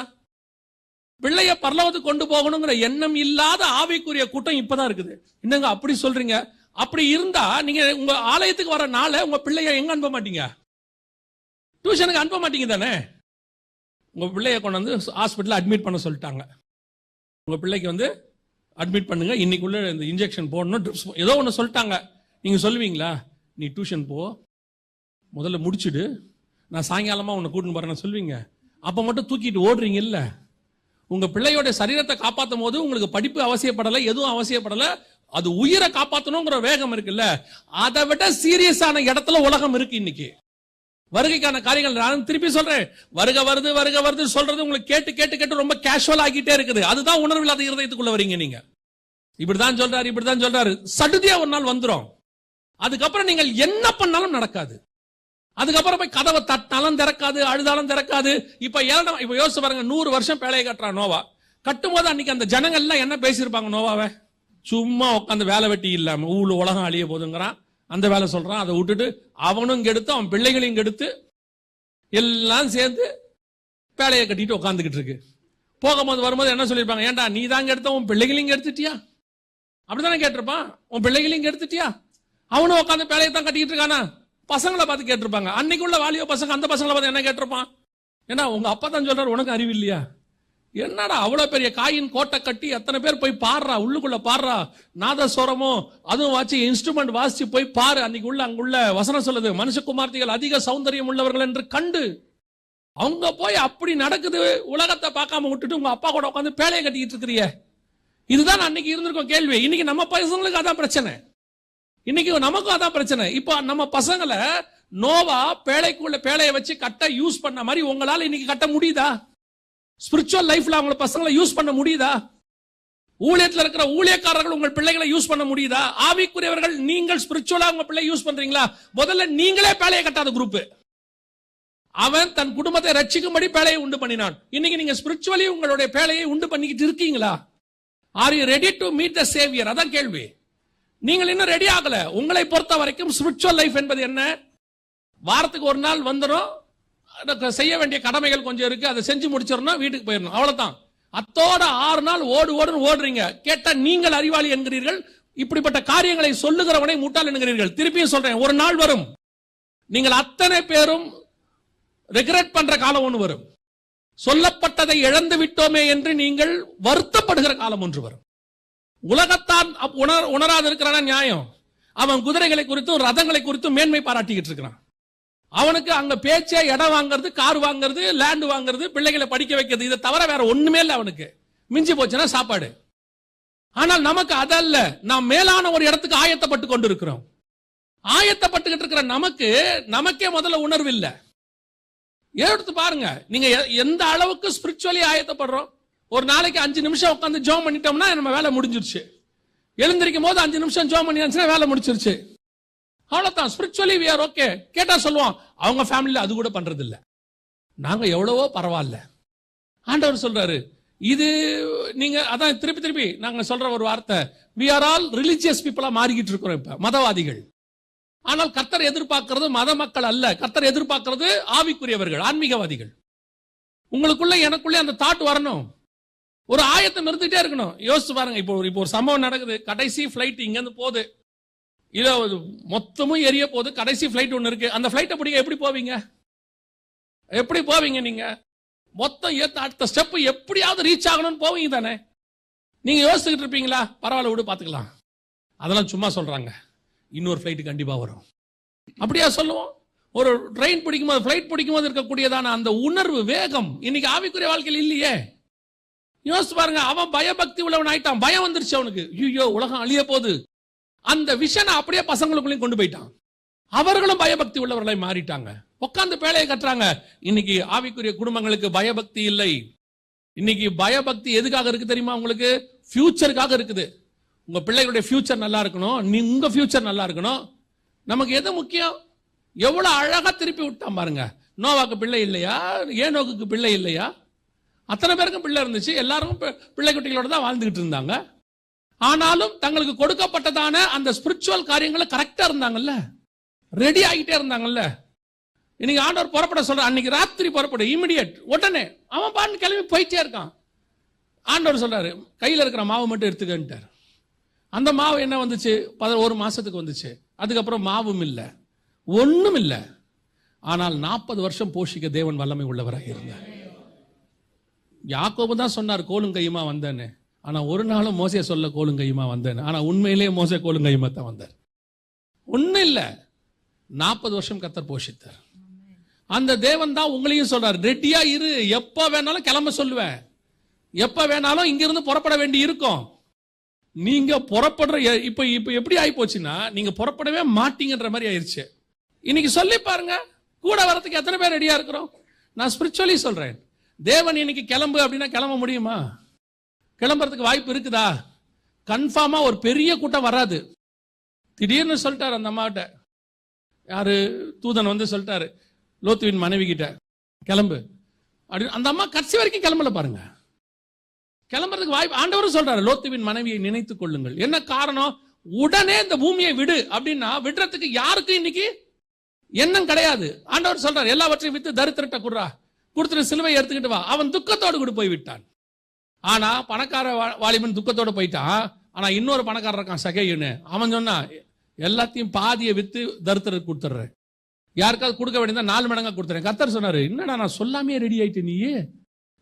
பிள்ளைய பரலோகத்துக்கு கொண்டு போகணுங்கிற எண்ணம் இல்லாத ஆவிக்குரிய கூட்டம் இப்பதான் இருக்குது. என்னங்க அப்படி சொல்றீங்க? அப்படி இருந்தா நீங்க உங்க ஆலயத்துக்கு வர நாள உங்க பிள்ளைய எங்க அனுப்ப மாட்டீங்க? டியூஷனுக்கு அனுப்ப மாட்டீங்க தானே? உங்க பிள்ளைய கொண்டு வந்து ஹாஸ்பிட்டல் அட்மிட் பண்ண சொல்லிட்டாங்க. உங்க பிள்ளைக்கு அட்மிட் பண்ணுங்க, இன்னைக்குள்ள இந்த இன்ஜெக்ஷன் போடணும், ட்ரிப்ஸ் ஏதோ ஒன்று சொல்லிட்டாங்க. நீங்க சொல்லுவீங்களா? நீ டியூஷன் போ, முதல்ல முடிச்சுடு, நான் சாயங்காலமா உன்னை கூட்டின்னு போறேன்னு சொல்வீங்க? அப்ப மட்டும் தூக்கிட்டு ஓடுறீங்க இல்ல? உங்க பிள்ளையோட சரீரத்தை காப்பாற்றும் போது உங்களுக்கு படிப்பு அவசியப்படலை, எதுவும் அவசியப்படலை. அது உயிரை காப்பாற்றணுங்கிற வேகம் இருக்குல்ல, அதை விட சீரியஸான இடத்துல உலகம் இருக்கு இன்னைக்கு. வருகைக்கான காரியங்கள் நான் திருப்பி சொல்றேன், வருக வருது சொல்றது உங்களுக்கு கேட்டு கேட்டு கேட்டு ரொம்ப கேஷுவல் ஆகிட்டே இருக்குது. அதுதான் உணர்வில்லாத இருதயத்துக்குள்ள வரீங்க நீங்க. இப்படிதான் சொல்றாரு, சடுதியா ஒரு நாள் வந்துரும். அதுக்கப்புறம் நீங்கள் என்ன பண்ணாலும் நடக்காது. அதுக்கப்புறம் போய் கதவை தட்டினாலும் திறக்காது, அழுதாலும் திறக்காது. இப்ப யோசிச்சு பாருங்க, 100 வருஷம் பேழையை கட்டுறான் நோவா. கட்டும் போது அன்னைக்கு அந்த ஜனங்கள் எல்லாம் என்ன பேசியிருப்பாங்க நோவாவை? சும்மா உட்காந்து வேலை வெட்டி இல்லாம ஊழ உலகம் அழிய போதுங்கிறான், அந்த வேலை சொல்றான். அதை விட்டுட்டு அவனும் கெடுத்து அவன் பிள்ளைகளையும் கெடுத்து எல்லாம் சேர்ந்து பேழையை கட்டிட்டு உட்காந்துக்கிட்டு இருக்கு. போகும்போது வரும்போது என்ன சொல்லியிருப்பாங்க? ஏன்டா நீ தான் கெடுத்த, உன் பிள்ளைகளையும் கெடுத்துட்டியா? அப்படித்தானே கேட்டிருப்பான். உன் பிள்ளைகளையும் கெடுத்துட்டியா? அவனும் உட்காந்து பேழையை தான் கட்டிக்கிட்டு இருக்கானா? பசங்களை பார்த்து கேட்டிருப்பாங்க. அன்னைக்குள்ள வாலியோ பசங்க அந்த பசங்களை பார்த்து என்ன கேட்டிருப்பான்? ஏன்னா உங்க அப்பா தான் சொல்றாரு, உனக்கு அறிவு இல்லையா? என்னடா அவ்வளவு பெரிய காயின் கோட்டை கட்டி எத்தனை பேர் போய் பாடுறா, உள்ளுக்குள்ள பாடுறா, நாதஸ்வரமோ அதுவும் வாசி இன்ஸ்ட்ருமெண்ட் வாசிச்சு போய் பாரு. அன்னைக்கு உள்ள அங்குள்ள வசனம் சொல்லுது, மனுஷகுமார்த்திகள் அதிக சௌந்தரியம் உள்ளவர்கள் என்று கண்டு. அவங்க போய் அப்படி நடக்குது, உலகத்தை பார்க்காம விட்டுட்டு உங்க அப்பா கூட உட்காந்து பேழையை கட்டிக்கிட்டு இருக்கிறிய. இதுதான் அன்னைக்கு இருந்திருக்கும் கேள்வி. இன்னைக்கு நம்ம பசங்களுக்கு அதான் பிரச்சனை, இன்னைக்கு நமக்கும் அதான் பிரச்சனை. இப்ப நம்ம பசங்களை நோவா பேழையை வச்சு கட்ட யூஸ் பண்ண மாதிரி உங்களால இன்னைக்கு கட்ட முடியுதா? ஸ்பிரிச்சுவல் லைஃப்ல அவங்க பசங்களை யூஸ் பண்ண முடியுதா? ஊழியத்தில் இருக்கிற ஊழியக்காரர்கள் உங்கள் பிள்ளைகளை யூஸ் பண்ண முடியுதா? ஆவிக்குரியவர்கள் நீங்கள் ஸ்பிரிச்சுவலா உங்க பிள்ளை யூஸ் பண்றீங்களா? முதல்ல நீங்களே பேழையை கட்டாத குரூப். அவன் தன் குடும்பத்தை ரட்சிக்கும்படி பேழையை உண்டு பண்ணினான். இன்னைக்கு நீங்க ஸ்பிரிச்சுவலி உங்களுடைய பேழையை உண்டு பண்ணிக்கிட்டு இருக்கீங்களா? Are you ready to meet the Xavier? அதான் கேள்வி. நீங்கள் இன்னும் ரெடி ஆகல. உங்களை பொறுத்த வரைக்கும் ஸ்பிரிச்சுவல் லைஃப் என்பது என்ன? வாரத்துக்கு ஒரு நாள் வந்துடும், செய்ய வேண்டிய கடமைகள் கொஞ்சம் இருக்கு, அதை செஞ்சு முடிச்சிடணும், வீட்டுக்கு போயிடணும், அவ்வளவுதான். அத்தோட 6 நாள் ஓடுறீங்க. கேட்டா நீங்கள் அறிவாளி என்கிறீர்கள், இப்படிப்பட்ட காரியங்களை சொல்லுகிறவனை முட்டாள் என்கிறீர்கள். திருப்பியும் சொல்றேன், ஒரு நாள் வரும், நீங்கள் அத்தனை பேரும் ரெக்ரெட் பண்ற காலம் ஒன்று வரும். சொல்லப்பட்டதை இழந்து விட்டோமே என்று நீங்கள் வருத்தப்படுகிற காலம் ஒன்று வரும். உலகத்தான் உணராது இருக்கிறான நியாயம். அவன் குதிரைகளை குறித்தும் ரதங்களை குறித்தும் மேன்மை பாராட்டிக்கிட்டு இருக்கிறான். அவனுக்கு அங்க பேச்சே இடம் வாங்குறது, கார் வாங்குறது, லேண்ட் வாங்குறது, பிள்ளைகளை படிக்க வைக்கிறது, இதை தவிர வேற ஒண்ணுமே இல்லை அவனுக்கு. மிஞ்சி போச்சுன்னா சாப்பாடு. ஆனால் நமக்கு அதல்ல. நாம் மேலான ஒரு இடத்துக்கு ஆயத்தப்பட்டு கொண்டு இருக்கிறோம். ஆயத்தப்பட்டுக்கிட்டு இருக்கிற நமக்கே முதல்ல உணர்வு இல்லை. எடுத்து பாருங்க, நீங்க எந்த அளவுக்கு ஸ்பிரிச்சுவலி ஆயத்தப்படுறோம். ஒரு நாளைக்கு 5 நிமிஷம் உட்காந்து ஜோம் பண்ணிட்டோம்னா நம்ம வேலை முடிஞ்சிருச்சு. எழுந்திருக்கும் போது 5 நிமிஷம் ஜோம் பண்ணியாச்சுன்னா வேலை முடிச்சிருச்சு, அவ்வளவுதான். Spiritually we are okay. கேட்டா சொல்லுவான், அவங்க ஃபேமிலியில அது கூட பண்றது இல்ல, நாங்க எவ்வளவோ பரவாயில்ல. ஆண்டவர் சொல்றாரு, இது நீங்க அதான் திருப்பி நாங்க சொல்ற ஒரு வார்த்தை, we are all religious people மாறிக்கிட்டு இருக்கிறோம் இப்ப, மதவாதிகள். ஆனால் கர்த்தர் எதிர்பார்க்கிறது மத மக்கள் அல்ல, கர்த்தர் எதிர்பார்க்கிறது ஆவிக்குரியவர்கள், ஆன்மீகவாதிகள். உங்களுக்குள்ள எனக்குள்ளே அந்த தாட் வரணும், ஒரு ஆயத்தம் இருந்துட்டே இருக்கணும். யோசிச்சு பாருங்க, இப்போ ஒரு சம்பவம் நடக்குது, கடைசி பிளைட் இங்க இருந்து போகுது, இதோ மொத்தமும் எரிய போகுது, கடைசி பிளைட் ஒண்ணு இருக்கு, அந்த பிளைட்டை பிடிக்க எப்படி போவீங்க நீங்க? மொத்தம் அடுத்த ஸ்டெப் எப்படியாவது ரீச் ஆகணும்னு போவீங்க தானே? நீங்க யோசிச்சுக்கிட்டு இருப்பீங்களா? பரவாயில்ல விடு பாத்துக்கலாம், அதெல்லாம் சும்மா சொல்றாங்க, இன்னொரு பிளைட் கண்டிப்பா வரும், அப்படியா சொல்லுவோம்? ஒரு ட்ரெயின் பிடிக்கும்போது, பிளைட் பிடிக்கும்போது இருக்கக்கூடியதான அந்த உணர்வு, வேகம் இன்னைக்கு ஆவிக்குரிய வாழ்க்கையில் இல்லையே. யோசிச்சு பாருங்க, அவன் பயபக்தி உள்ளவன் ஆயிட்டான், பயம் வந்துருச்சு அவனுக்கு, ஐயோ உலகம் அழிய போகுது. அந்த விஷனை அப்படியே பசங்களுக்குள்ளேயும் கொண்டு போயிட்டான். அவர்களும் பயபக்தி உள்ளவர்களை மாறிட்டாங்க, உட்கார்ந்து பேழையை கட்டுறாங்க. இன்னைக்கு ஆவிக்குரிய குடும்பங்களுக்கு பயபக்தி இல்லை. இன்னைக்கு பயபக்தி எதுக்காக இருக்கு தெரியுமா உங்களுக்கு? ஃபியூச்சருக்காக இருக்குது. உங்க பிள்ளைகளுடைய ஃபியூச்சர் நல்லா இருக்கணும், உங்க ஃபியூச்சர் நல்லா இருக்கணும். நமக்கு எது முக்கியம்? எவ்வளவு அழகா திருப்பி விட்டான் பாருங்க. நோவாக்கு பிள்ளை இல்லையா? ஏனோக்கு பிள்ளை இல்லையா? அத்தனை பேருக்கும் பிள்ளை இருந்துச்சு, எல்லாரும் பிள்ளை குட்டிகளோட தான் வாழ்ந்துகிட்டு இருந்தாங்க. ஆனாலும் தங்களுக்கு கொடுக்கப்பட்டதான அந்த ஸ்பிரிச்சுவல் காரியங்களை கரெக்டா இருந்தாங்கல்ல, ரெடி ஆகிட்டே இருந்தாங்கல்ல. இன்னைக்கு ஆண்டவர் புறப்பட சொல்ற, அன்னைக்கு ராத்திரி புறப்பட, இமிடியேட், உடனே அவன் பாட்டு கிளம்பி போயிட்டே இருக்கான். ஆண்டவர் சொல்றாரு, கையில இருக்கிற மாவு மட்டும் எடுத்துக்கிட்டார். அந்த மாவு என்ன வந்துச்சு? 1 மாசத்துக்கு வந்துச்சு. அதுக்கப்புறம் மாவும் இல்லை, ஒண்ணும் இல்லை. ஆனால் 40 வருஷம் போஷிக்க தேவன் வல்லமை உள்ளவராக இருந்தார். யாக்கோபு தான் சொன்னார் கோலும் கையுமா வந்தேன்னு, ஆனா ஒரு நாளும் மோசே சொல்ல கோலும் கையுமா வந்தேன்னு. ஆனா உண்மையிலேயே மோசே கோலும் கையுமா தான் வந்தார். ஒன்னும் இல்ல, 40 வருஷம் கர்த்தர் போஷித்தார். அந்த தேவன் தான் உங்களையும் சொல்றார், ரெடியா இரு, எப்ப வேணாலும் கிளம்ப சொல்லுவேன், எப்ப வேணாலும் இங்கிருந்து புறப்பட வேண்டி இருக்கும். நீங்க புறப்படுற இப்ப எப்படி ஆகி போச்சுன்னா, நீங்க புறப்படவே மாட்டீங்கன்ற மாதிரி ஆயிடுச்சு. இன்னைக்கு சொல்லி பாருங்க, கூட வரதுக்கு எத்தனை பேர் ரெடியா இருக்கிறோம்? நான் ஸ்பிரிச்சுவலி சொல்றேன், தேவன் இன்னைக்கு கிளம்பு அப்படின்னா கிளம்ப முடியுமா? கிளம்புறதுக்கு வாய்ப்பு இருக்குதா? கன்ஃபார்மா ஒரு பெரிய கூட்டம் வராது. திடீர்னு சொல்லிட்டாரு அந்த அம்மாட்ட, யாரு தூதன் வந்து சொல்லிட்டாரு லோத்துவின் மனைவி கிட்ட, கிளம்பு அப்படின்னு. அந்த அம்மா கடைசி வரைக்கும் கிளம்பல பாருங்க. கிளம்புறதுக்கு வாய்ப்பு, ஆண்டவரும் சொல்றாரு லோத்துவின் மனைவியை நினைத்துக் கொள்ளுங்கள். என்ன காரணம்? உடனே இந்த பூமியை விடு அப்படின்னா விடுறதுக்கு யாருக்கும் இன்னைக்கு எண்ணம் கிடையாது. ஆண்டவர் சொல்றாரு, எல்லாவற்றையும் வித்து தரித்திரட்ட குடுறா, கொடுத்துட்டு சிலுவை எடுத்துக்கிட்டு வா. அவன் துக்கத்தோடு கூட போய் விட்டான். ஆனா பணக்கார வாலிபன் துக்கத்தோடு போயிட்டான். ஆனா இன்னொரு பணக்காரர் இருக்கான் சகைன்னு, அவன் சொன்னா எல்லாத்தையும் பாதியை வித்து தரித்திரருக்கு கொடுத்துட்றேன், யாருக்காவது கொடுக்க வேண்டியதா 4 மடங்கா கொடுத்துறேன். கர்த்தர் சொன்னாரு, என்னடா நான் சொல்லாமே ரெடி ஆயிட்டு நீயே,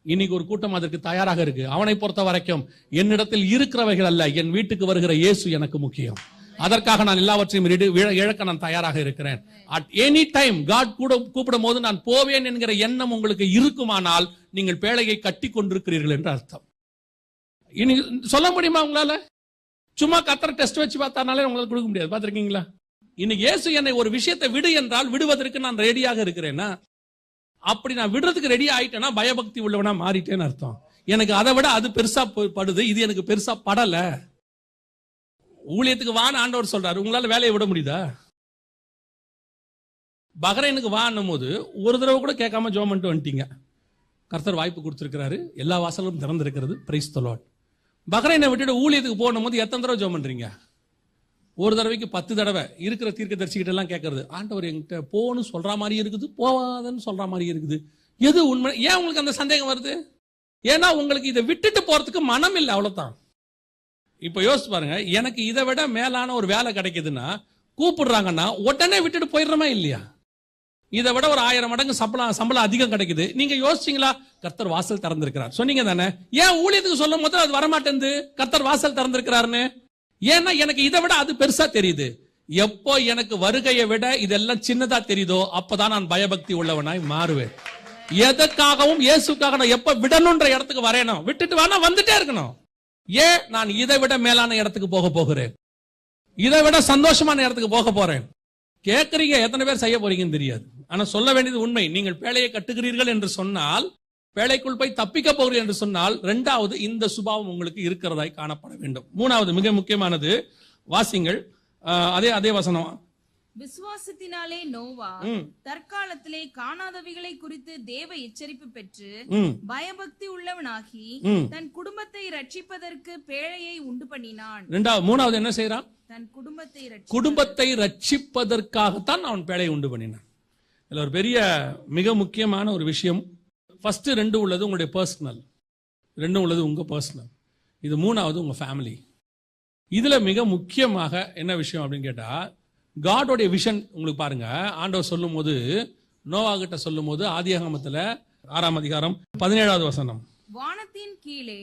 இன்னைக்கு ஒரு கூட்டம் அதற்கு தயாராக இருக்கு. அவனை பொறுத்த வரைக்கும் என்னிடத்தில் இருக்கிறவைகள் அல்ல, என் வீட்டுக்கு வருகிற இயேசு எனக்கு முக்கியம். அதற்காக நான் எல்லாவற்றையும் இழக்க நான் தயாராக இருக்கிறேன். அட் எனி டைம் காட் கூட கூப்பிடும் போது நான் போவேன் என்கிற எண்ணம் உங்களுக்கு இருக்குமானால் நீங்கள் பேழையை கட்டி கொண்டிருக்கிறீர்கள் என்று அர்த்தம். இனி சொல்ல முடியுமா உங்களால? சும்மா கத்தரை டெஸ்ட் வச்சு பார்த்தாலே உங்களுக்கு கொடுக்க முடியாது. பார்த்திருக்கீங்களா? இன்னைக்கு இயேசு என்னை ஒரு விஷயத்தை விடு என்றால் விடுவதற்கு நான் ரெடியாக இருக்கிறேன்னா, அப்படி நான் விடுறதுக்கு ரெடி ஆயிட்டேன்னா பயபக்தி உள்ளவனா மாறிட்டேன்னு அர்த்தம். எனக்கு அதை விட அது பெருசா படுது, இது எனக்கு பெருசா படல. ஊழியத்துக்கு வான்னு ஆண்டவர் சொல்றாரு, உங்களால வேலையை விட முடியுதா? பஹ்ரைனுக்கு வான்னும் போது ஒரு தடவை கூட கேட்காம ஜெபம் பண்ணிட்டு வந்துட்டீங்க. கர்த்தர் வாய்ப்பு கொடுத்திருக்கிறாரு, எல்லா வாசலும் திறந்திருக்கிறது. Praise the Lord. பஹ்ரைனை விட்டுட்டு ஊழியத்துக்கு போனும் போது எத்தனை தடவை ஜெபம் பண்றீங்க? ஒரு தடவைக்கு 10 தடவை. இருக்கிற தீர்க்கதரிசிகிட்ட எல்லாம் கேட்கறது, ஆண்டவர் என்கிட்ட போன்னு சொல்ற மாதிரி இருக்குது, போவாதன்னு சொல்ற மாதிரி இருக்குது, எது உண்மை? ஏன் உங்களுக்கு அந்த சந்தேகம் வருது? ஏன்னா உங்களுக்கு இதை விட்டுட்டு போறதுக்கு மனம் இல்லை, அவ்வளவுதான். இப்ப யோசிச்சு பாருங்க, எனக்கு இதை விட மேலான ஒரு வேலை கிடைக்குதுன்னா கூப்பிடுறாங்கன்னா உடனே விட்டுட்டு போயிடுறோமா இல்லையா? இதை விட ஒரு 1000 மடங்கு சம்பளம் அதிகம் கிடைக்குது. நீங்க யோசிச்சீங்களா? கர்த்தர் வாசல் திறந்திருக்கிறார் சொன்னீங்க தானே? ஏன் ஊழியத்துக்கு சொல்லும் போது அது வரமாட்டேங்குது, கர்த்தர் வாசல் திறந்திருக்கிறாருன்னு? ஏன்னா எனக்கு இதை விட அது பெருசா தெரியுது. எப்போ எனக்கு வருகையை விட இதெல்லாம் சின்னதா தெரியுதோ அப்பதான் நான் பயபக்தி உள்ளவனாய் மாறுவேன். எதற்காகவும் இயேசுக்காக நான் எப்ப விடணும்ன்ற இடத்துக்கு வரேனும், விட்டுட்டு வானா வந்துட்டே இருக்கணும். ஏன்? நான் இதை விட மேலான இடத்துக்கு போக போகிறேன், இதை விட சந்தோஷமான இடத்துக்கு போக போறேன். கேட்கறீங்க, எத்தனை பேர் செய்ய போறீங்கன்னு தெரியாது. ஆனா சொல்ல வேண்டியது உண்மை. நீங்கள் பேழையை கட்டுகிறீர்கள் என்று சொன்னால், பேழைக்குள் போய் தப்பிக்க போகிறீர்கள் என்று சொன்னால், 2வது இந்த சுபாவம் உங்களுக்கு இருக்கிறதாய் காணப்பட வேண்டும். 3வது மிக முக்கியமானது, வாசிங்கள் அதே வசனம். விசுவாசத்தினாலே நோவா தற்காலத்திலே காணாதவைகளை குறித்து தேவ எச்சரிப்பு பெற்று பயபக்தி உள்ளவனாகி தன் குடும்பத்தை ரட்சிப்பதற்கு பேழையை உண்டு பண்ணினான். 3வது என்ன செய்யறான்? தன் குடும்பத்தை ரட்சிப்பதற்காகத்தான் அவன் பேழையை உண்டு பண்ணினான். இதுல ஒரு பெரிய மிக முக்கியமான ஒரு விஷயம். ஃபர்ஸ்ட் 2 உள்ளது உங்களுடைய பர்சனல், 2 உள்ளது உங்க பர்சனல். இது 3வது உங்க ஃபேமிலி. இதுல மிக முக்கியமாக என்ன விஷயம் அப்படின்னு கேட்டா, காடோடைய விஷன் உங்களுக்கு பாருங்க. ஆண்டவர் சொல்லும் போது, நோவா கிட்ட சொல்லும் போது, ஆதியாகமத்துல 6ஆம் அதிகாரம் 17வது வசனம், வானத்தின் கீழே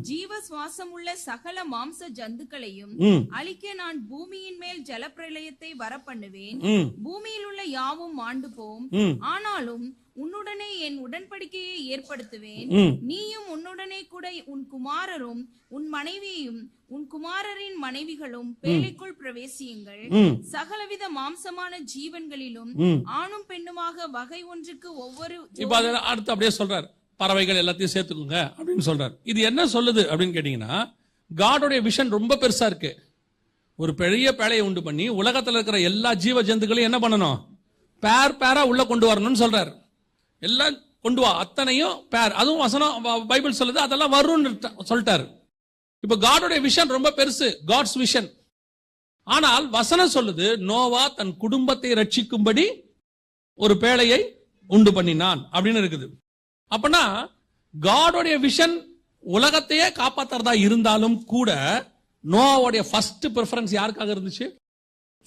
ஜீவ சுவாசம் உள்ள சகல மாம்ச ஜந்துக்களையும் அழிக்க நான் பூமியின் மேல் ஜலப்பிரளயத்தை வரப்பண்ணுவேன், பூமியில் உள்ள யாவும் மாண்டு போம், ஆனாலும் உன்னுடனே என் உடன்படிக்கையை ஏற்படுத்துவேன், நீயும் உன்னுடனே கூட உன் குமாரரும் உன் மனைவியும் உன் குமாரரின் மனைவிகளும் பேழைக்குள் பிரவேசியுங்கள், சகலவித மாம்சமான ஜீவன்களிலும் ஆணும் பெண்ணுமாக வகை ஒன்றுக்கு ஒவ்வொரு. இப்ப அடுத்து அப்படியே சொல்றாரு, பறவைகள் எல்லாத்தையும் சேர்த்துக்குங்க அப்படின்னு சொல்றாரு. இது என்ன சொல்லுது அப்படின்னு கேட்டீங்கன்னா, காடோடைய விஷன் ரொம்ப பெருசா இருக்கு. ஒரு பெரிய பேழையை உண்டு பண்ணி உலகத்துல இருக்கிற எல்லா ஜீவ ஜந்துக்களையும் என்ன பண்ணணும்? பேரா உள்ள கொண்டு வரணும்னு சொல்றாரு. எல்லாம் கொண்டு வா, அத்தனையும் பேர். அதுவும் வசனம் பைபிள் சொல்லுது, அதெல்லாம் வரும்னு சொல்லிட்டாரு. இப்ப காடோடைய விஷன் ரொம்ப பெருசு, காட்ஸ் விஷன். ஆனால் வசனம் சொல்லுது, நோவா தன் குடும்பத்தை ரட்சிக்கும்படி ஒரு பேழையை உண்டு பண்ணினான் அப்படின்னு இருக்குது. அப்பனா காடோடைய விஷன் உலகத்தையே காப்பாத்துறதா இருந்தாலும் கூட, நோவாவுடைய ஃபர்ஸ்ட் பிரெஃபரன்ஸ் யாருக்காக இருந்துச்சு?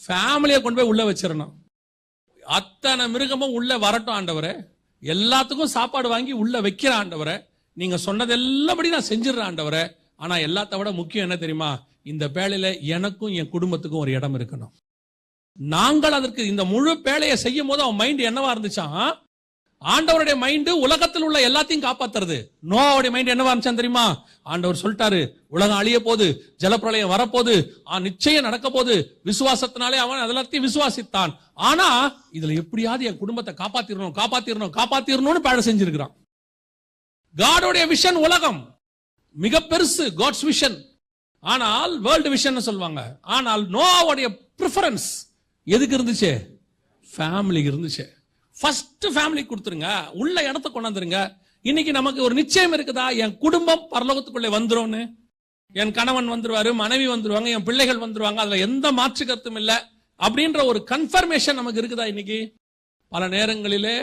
ஃபேமிலியை கொண்டு போய் உள்ள வச்சிடணும். அத்தனை மிருகமும் உள்ள வரட்டும் ஆண்டவரே, எல்லாத்துக்கும் சாப்பாடு வாங்கி உள்ள வைக்கிற ஆண்டவரே, நீங்க சொன்னதெல்லாபடி நான் செஞ்சிடறேன் ஆண்டவரே. ஆனா எல்லாத்த விட முக்கியம் என்ன தெரியுமா? இந்த பேழையில எனக்கும் என் குடும்பத்துக்கும் ஒரு இடம் இருக்கணும். நாங்கள் அதற்கு இந்த முழு பேழையை செய்யும் போது அவன் மைண்ட் என்னவா இருந்துச்சான்? ஆண்டவருடைய மைண்ட் உலகத்தில் உள்ள எல்லாத்தையும் காப்பாத்துறது. நோவாவுடைய மைண்ட் என்னவா இருந்துச்சான் தெரியுமா? ஆண்டவர் சொல்லிட்டாரு, உலகம் அழிய போது, ஜலப்பிரளயம் வரப்போது, நிச்சயம் நடக்க போது. விசுவாசத்தினாலே அவன் அதெல்லாத்தையும் விசுவாசித்தான். ஆனா இதுல எப்படியாவது என் குடும்பத்தை காப்பாத்திரணும்னு பேழை செஞ்சிருக்கிறான். காடோடைய விஷன் உலகம் மிக பெருசு, காட்ஸ் விஷன். ஆனால் வேர்ல்டு விஷன் சொல்லுவாங்க. ஆனால் நோவாவுடைய பிரெஃபரன்ஸ் எதுக்கு இருந்துச்சு? ஃபேமிலி இருந்துச்சு. ஃபர்ஸ்ட் ஃபேமிலி கொடுத்துருங்க, உள்ள இடத்த கொண்டாந்துருங்க. இன்னைக்கு நமக்கு ஒரு நிச்சயம் இருக்குதா? என் குடும்பம் பரலோகத்துக்குள்ளே வந்துரும்னு. என் கணவன் வந்துருவாரு, மனைவி வந்துருவாங்க, என் பிள்ளைகள் வந்துருவாங்க, அதுல எந்த மாற்று கருத்தும் இல்ல அப்படின்ற ஒரு கன்ஃபர்மேஷன் நமக்கு இருக்குதா? இன்னைக்கு பல நேரங்களிலே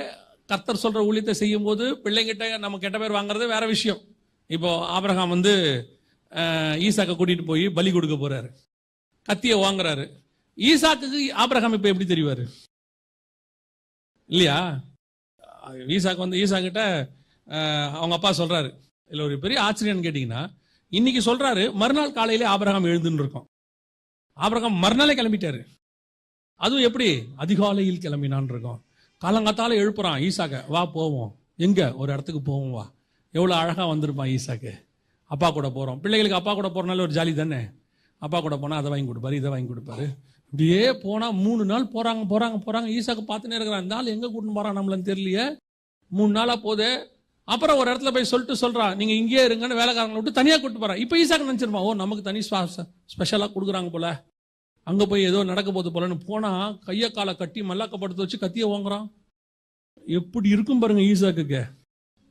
கர்த்தர் சொல்ற ஊழியத்தை செய்யும் போது பிள்ளைங்கிட்ட நம்ம கெட்ட பேர் வாங்குறது வேற விஷயம். இப்போ ஆபிரகாம் ஈசாக்க கூட்டிட்டு போய் பலி கொடுக்க போறாரு, கத்திய வாங்குறாரு. ஈசாக்கு ஆபிரகாம் இப்ப எப்படி தெரிவாரு இல்லையா? ஈசாக்கு ஈசா கிட்ட அவங்க அப்பா சொல்றாரு. இதுல ஒரு பெரிய ஆச்சரியம் கேட்டீங்கன்னா, இன்னைக்கு சொல்றாரு மறுநாள் காலையிலே ஆபிரகாம் எழுந்துன்னு இருக்கோம். ஆபிரகாம் மறுநாளே கிளம்பிட்டாரு. அதுவும் எப்படி? அதிகாலையில் கிளம்பினான் இருக்கோம். காலங்காத்தால எழுப்புறான் ஈசாக்க, வா போவோம். எங்க? ஒரு இடத்துக்கு போவோம் வா. எவ்வளவு அழகா வந்திருப்பான் ஈசாக்கு. அப்பா கூட போறோம். பிள்ளைகளுக்கு அப்பா கூட போறனால ஒரு ஜாலி தானே. அப்பா கூட போனா அதை வாங்கி கொடுப்பாரு, இதை வாங்கி கொடுப்பாரு. இப்படியே போனா 3 நாள் போறாங்க. ஈசாக்கு பார்த்துனே இருக்கிறான். இந்த ஆள் எங்க கூட்டின்னு போறான் நம்மளுன்னு தெரியலையே. 3 நாளா போதே. அப்புறம் ஒரு இடத்துல போய் சொல்றான், நீங்க இங்கேயே இருங்கன்னு வேலைக்காரங்களை விட்டு தனியா கூட்டு போறான். இப்ப ஈசாக்கு நினைச்சிருப்பான், ஓ நமக்கு தனி ஸ்பெஷலா கொடுக்குறாங்க போல, அங்க போய் ஏதோ நடக்க போது போலன்னு போனா கைய காலை கட்டி மல்லாக்கப்படுத்த வச்சு கத்திய வாங்குறான். எப்படி இருக்கும் பாருங்க ஈசாக்கு.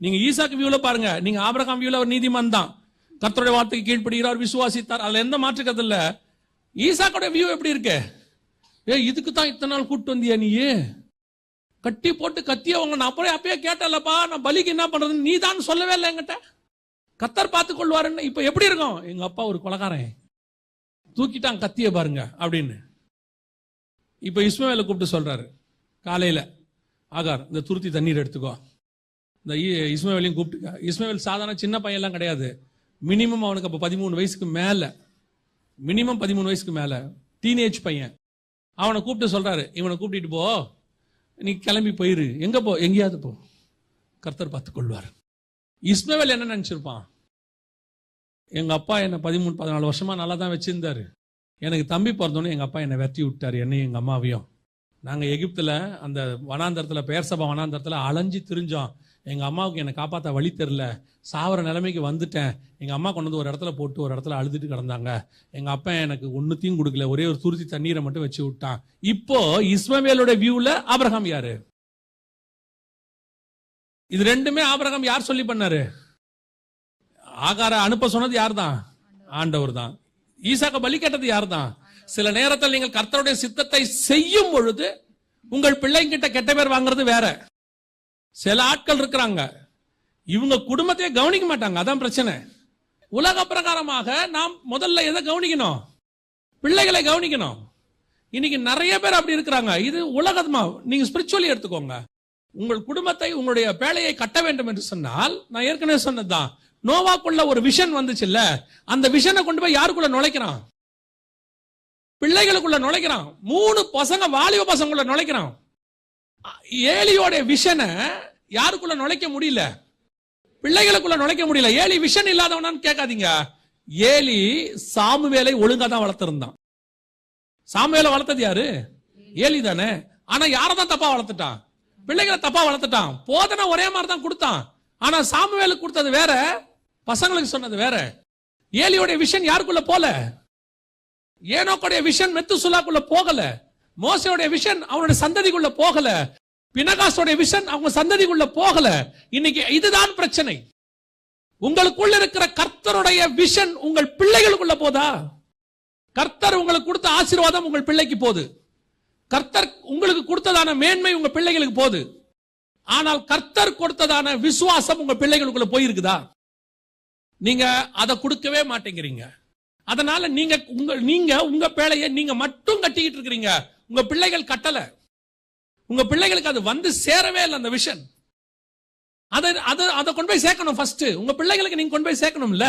நீங்க ஈசாக்கு வியூல பாருங்க, நீங்க ஆபிரகாம் வியூல ஒரு நீதிமான் தான், கர்த்தருடைய வார்த்தைக்கு கீழ்ப்படுகிறார், விசுவாசித்தார், அதுல எந்த மாற்றுக்கிறது இல்ல. ஈசாக்குடைய வியூ எப்படி இருக்கு? இதுக்கு தான் இத்தனை நாள் கூட்டு வந்தியா நீ? கட்டி போட்டு கத்திய வாங்க. நான் அப்பயே கேட்டலப்பா, நான் பலிக்கு என்ன பண்றது, நீ தான் சொல்லவே இல்லை என்கிட்ட, கர்த்தர் பார்த்துக் கொள்வாருன்னு. இப்ப எப்படி இருக்கும்? எங்க அப்பா ஒரு கொலைகாரன், தூக்கிட்டான் கத்திய பாருங்க அப்படின்னு. இப்ப இஸ்மவேலை கூப்பிட்டு சொல்றாரு காலையில, ஆகார் இந்த துருத்தி தண்ணீர் எடுத்துக்கோ, இந்த இஸ்மவேலையும் கூப்பிட்டுக்க. இஸ்மவேல் சாதாரண சின்ன பையன் எல்லாம் கிடையாது. மினிமம் அவனுக்கு அப்ப 13 வயசுக்கு மேல, மினிமம் 13 வயசுக்கு மேல டீனேஜ் பையன். அவனை கூப்பிட்டு சொல்றாரு, இவனை கூப்பிட்டு போ, நீ கிளம்பி போயிரு, எங்க போ, எங்கேயாவது போ, கர்த்தர் பார்த்துக் கொள்வார். இஸ்மவேல் என்ன நினைச்சிருப்பான்? எங்க அப்பா என்ன 13-14 வருஷமா நல்லா தான் வச்சிருந்தாரு, எனக்கு தம்பி பிறந்தோன்னு எங்க அப்பா என்னை வெட்டி விட்டாரு, என்னையும் எங்க அம்மாவையும். நாங்க எகிப்துல அந்த வனாந்தரத்துல, பெயர்சபா வனாந்தரத்துல அலைஞ்சு திரிஞ்சோம். எங்க அம்மாவுக்கு என்னை காப்பாற்ற வழி தெரியல, சாவர நிலைமைக்கு வந்துட்டேன். எங்க அம்மா கொண்டு வந்து ஒரு இடத்துல போட்டு ஒரு இடத்துல அழுதுட்டு கிடந்தாங்க. எங்க அப்பா எனக்கு ஒன்னுத்தையும் கொடுக்கல, ஒரே ஒரு துருத்தி தண்ணீரை மட்டும் வச்சு விட்டான். இப்போ இஸ்மவேலோட வியூல ஆபிரகாம் யாரு? இது ரெண்டுமே ஆபிரகாம் யார் சொல்லி பண்ணாரு? ஆகார அனுப்ப சொன்னது யார் தான்? ஆண்டவர் தான். ஈசாக்க பலி கேட்டது யார் தான்? சில நேரத்தில் நீங்கள் கர்த்தருடைய சித்தத்தை செய்யும் பொழுது உங்கள் பிள்ளைங்கிட்ட கெட்ட பேர் வாங்குறது வேற. சில ஆட்கள் இருக்கிறாங்க, இவங்க குடும்பத்தையே கவனிக்க மாட்டாங்க, அதான் பிரச்சனை. உலக பிரகாரமாக நாம் முதல்ல எதை கவனிக்கணும்? பிள்ளைகளை கவனிக்கணும். இன்னைக்கு நிறைய பேர் அப்படி இருக்கிறாங்க. இது உலகமா, நீங்க ஸ்பிரிச்சுவலி எடுத்துக்கோங்க. உங்கள் குடும்பத்தை, உங்களுடைய பேழையை கட்ட வேண்டும் என்று சொன்னால், நான் ஏற்கனவே சொன்னதுதான், நோவாக்குள்ள ஒரு விஷன் வந்துச்சு இல்ல, அந்த விஷனை கொண்டு போய் யாருக்குள்ள நுழைக்கிறான்? பிள்ளைகளுக்குள்ள நுழைக்கிறான். 3 பசங்க, வாலிப பசங்களுக்குள்ள நுழைக்கிறான். ஏலியோட விஷனை யாருக்குள்ள நுழைக்க முடியல? பிள்ளைகளுக்குள்ள நுழைக்க முடியல. ஏலி விஷன் இல்லாதவனான்னு கேட்காதீங்க. ஏலி சாமுவேலை ஒழுங்கா தான் வளர்த்திருந்தான். சாமுவேலை வளர்த்தது யாரு? ஏலி தானே. ஆனா யாரதான் தப்பா வளர்த்துட்டான்? பிள்ளைகளை தப்பா வளர்த்துட்டான். போதனை ஒரே மாதிரி தான் கொடுத்தான். ஆனா சாமுவேலுக்கு கொடுத்தது வேற, பசங்களுக்கு சொன்னது வேற. ஏலியோட விஷன் யாருக்குள்ள போல? ஏனோக்குடைய விஷன் மெத்துசுலாக்குள்ள போகல. மோசையோட விஷன் அவனுடைய சந்ததிக்குள்ள போகல. பினகாசோட விஷன் அவங்க சந்ததிக்குள்ள போகல. இன்னைக்கு இதுதான் பிரச்சனை. உங்களுக்குள்ள இருக்கிற கர்த்தருடைய விஷன் உங்கள் பிள்ளைகளுக்குள்ள போதா? கர்த்தர் உங்களுக்கு கொடுத்த ஆசீர்வாதம் உங்கள் பிள்ளைக்கு போகுது. கர்த்தர் உங்களுக்கு கொடுத்ததான மேன்மை உங்க பிள்ளைகளுக்கு போகுது. ஆனால் கர்த்தர் கொடுத்ததான விசுவாசம் உங்க பிள்ளைகளுக்குள்ள போயிருக்குதா? நீங்க அதை கொடுக்கவே மாட்டேங்கிறீங்க. அதனால நீங்க உங்க பேழையை நீங்க மட்டும் கட்டிக்கிட்டு இருக்கிறீங்க. உங்க பிள்ளைகள் கட்டல. உங்க பிள்ளைகளுக்கு அது வந்து சேரவே இல்லை அந்த விஷன். அதை கொண்டு போய் சேர்க்கணும். ஃபர்ஸ்ட் உங்க பிள்ளைகளுக்கு நீங்க கொண்டு போய் சேர்க்கணும்ல.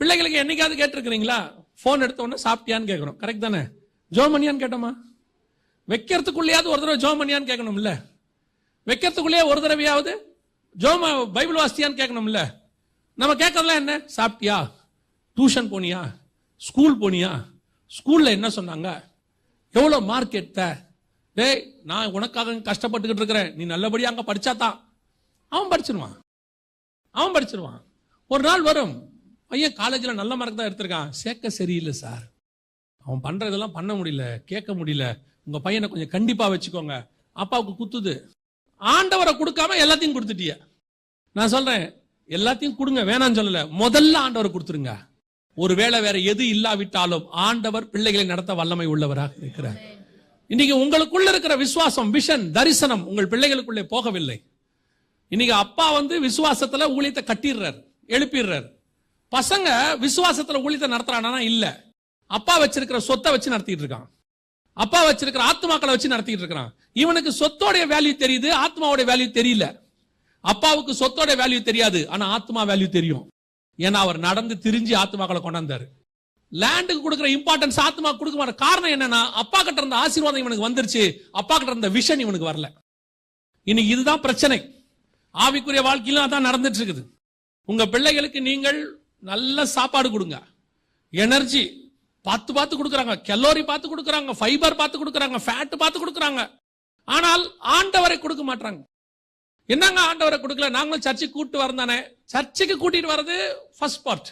பிள்ளைகளுக்கு என்னைக்காவது கேட்டிருக்கிறீங்களா? போன் எடுத்த உடனே சாப்பிட்டியான்னு கேட்கணும், கரெக்ட் தானே? ஜோமனியான்னு கேட்டோமா? வைக்கிறதுக்குள்ளேயாவது ஒரு தடவை ஜோமனியான்னு கேட்கணும்ல. வைக்கிறதுக்குள்ளேயே ஒரு தடவையாவது பைபிள் வாசியான்னு கேட்கணும்ல. நம்ம கேட்கறதுலாம் என்ன? சாப்பிட்டியா? டியூஷன் போனியா? ஸ்கூல் போனியா? ஸ்கூல்ல என்ன சொன்னாங்க? எவ்வளவு மார்க் எடுத்த? டேய், நான் உனக்காக கஷ்டப்பட்டுக்கிட்டு இருக்கிறேன், நீ நல்லபடியா அங்க படிச்சாதான். அவன் படிச்சிருவான். ஒரு நாள் வரும், பையன் காலேஜ்ல நல்ல மார்க் தான் எடுத்திருக்கான், சேர்க்க சரியில்லை சார், அவன் பண்றதெல்லாம் பண்ண முடியல, கேட்க முடியல, உங்க பையனை கொஞ்சம் கண்டிப்பா வச்சுக்கோங்க. அப்பாவுக்கு குத்துது. ஆண்டவரை கொடுக்காம எல்லாத்தையும் கொடுத்துட்டிய. நான் சொல்றேன், எல்லாத்தையும் கொடுங்க, வேணான்னு சொல்லல, முதல்ல ஆண்டவரை கொடுத்துருங்க. ஒருவேளை வேற எது இல்லாவிட்டாலும் ஆண்டவர் பிள்ளைகளை நடத்த வல்லமை உள்ளவராக இருக்கிறார். இன்னைக்கு உங்களுக்குள்ள இருக்கிற விசுவாசம், விஷன், தரிசனம் உங்கள் பிள்ளைகளுக்குள்ளே போகவில்லை. இன்னைக்கு அப்பா விசுவாசத்துல ஊழியத்தை கட்டிடுறார், எழுப்பிடுறார். பசங்க விசுவாசத்துல ஊழியத்தை நடத்துறானா? இல்ல. அப்பா வச்சிருக்கிற சொத்தை வச்சு நடத்திட்டு இருக்கான். அப்பா வச்சிருக்கிற ஆத்மாக்களை வச்சு நடத்திட்டு இருக்கான். இவனுக்கு சொத்தோடைய வேல்யூ தெரியுது, ஆத்மாவோட வேல்யூ தெரியல. அப்பாவுக்கு சொத்தோட வேல்யூ தெரியாது, ஆனா ஆத்மா வேல்யூ தெரியும். ஏன்னா அவர் நடந்து திரிஞ்சு ஆத்மாக்களை கொண்டாந்தாரு. லேண்டுக்கு கொடுக்குற இம்பார்ட்டன்ஸ் ஆத்மா கொடுக்க மாட்டார். காரணம் என்னன்னா, அப்பா கிட்ட இருந்த ஆசீர்வாதம் இவனுக்கு வந்துருச்சு, அப்பா கிட்ட இருந்த விஷன் இவனுக்கு வரல. இன்னைக்கு இதுதான் பிரச்சனை. ஆவிக்குரிய வாழ்க்கையில அதான் நடந்துட்டு இருக்குது. உங்க பிள்ளைகளுக்கு நீங்கள் நல்ல சாப்பாடு கொடுங்க, எனர்ஜி பார்த்து பார்த்து கொடுக்குறாங்க, கலோரி பார்த்து கொடுக்குறாங்க, ஃபைபர் பார்த்து கொடுக்குறாங்க, ஃபேட் பார்த்து கொடுக்குறாங்க. ஆனால் ஆண்டவரை கொடுக்க மாட்டாங்க. என்னங்க ஆண்டவரை கொடுக்கல? நாங்களும் சர்ச்சுக்கு கூட்டு வரந்தானே. சர்ச்சுக்கு கூட்டிட்டு வர்றது ஃபர்ஸ்ட் பார்ட்.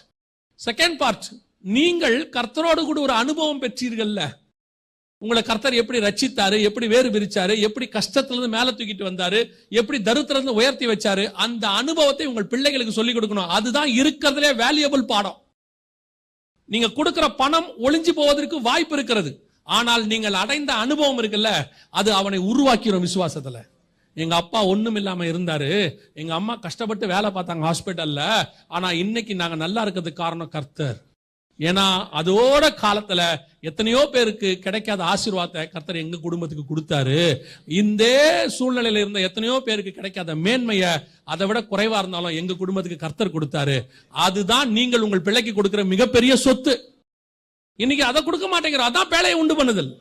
செகண்ட் பார்ட், நீங்கள் கர்த்தரோடு கூட ஒரு அனுபவம் பெற்றீர்கள்ல. உங்களை கர்த்தர் எப்படி ரட்சித்தாரு, எப்படி வேறு பிரிச்சாரு, எப்படி கஷ்டத்துல இருந்து மேல தூக்கிட்டு வந்தாரு, எப்படி தரித்திரத்துல உயர்த்தி வச்சாரு, அந்த அனுபவத்தை உங்கள் பிள்ளைகளுக்கு சொல்லிக் கொடுக்கணும். அதுதான் இருக்கிறதுலே வேல்யூபிள் பாடம். நீங்க கொடுக்கிற பணம் ஒளிஞ்சு போவதற்கு வாய்ப்பு இருக்கிறது, ஆனால் நீங்கள் அடைந்த அனுபவம் இருக்குல்ல, அது அவனை உருவாக்கிடும் விசுவாசத்துல. எங்க அப்பா ஒண்ணும் இல்லாம இருந்தாரு, எங்க அம்மா கஷ்டப்பட்டு வேலை பார்த்தாங்க ஹாஸ்பிட்டல்ல, ஆனா இன்னைக்கு நாங்க நல்லா இருக்கிறதுக்கு காரணம் கர்த்தர். ஏன்னா அதோட காலத்துல எத்தனையோ பேருக்கு கிடைக்காத ஆசீர்வாதத்தை கர்த்தர் எங்க குடும்பத்துக்கு கொடுத்தாரு. இந்த சூழ்நிலையில இருந்த எத்தனையோ பேருக்கு கிடைக்காத மேன்மைய, அதை விட குறைவா இருந்தாலும் எங்க குடும்பத்துக்கு கர்த்தர் கொடுத்தாரு. அதுதான் நீங்கள் உங்கள் பிள்ளைக்கு கொடுக்கிற மிகப்பெரிய சொத்து. இன்னைக்கு அதை கொடுக்க மாட்டேங்கிறோம், அதான் பேழையை உண்டு பண்ணுதல்.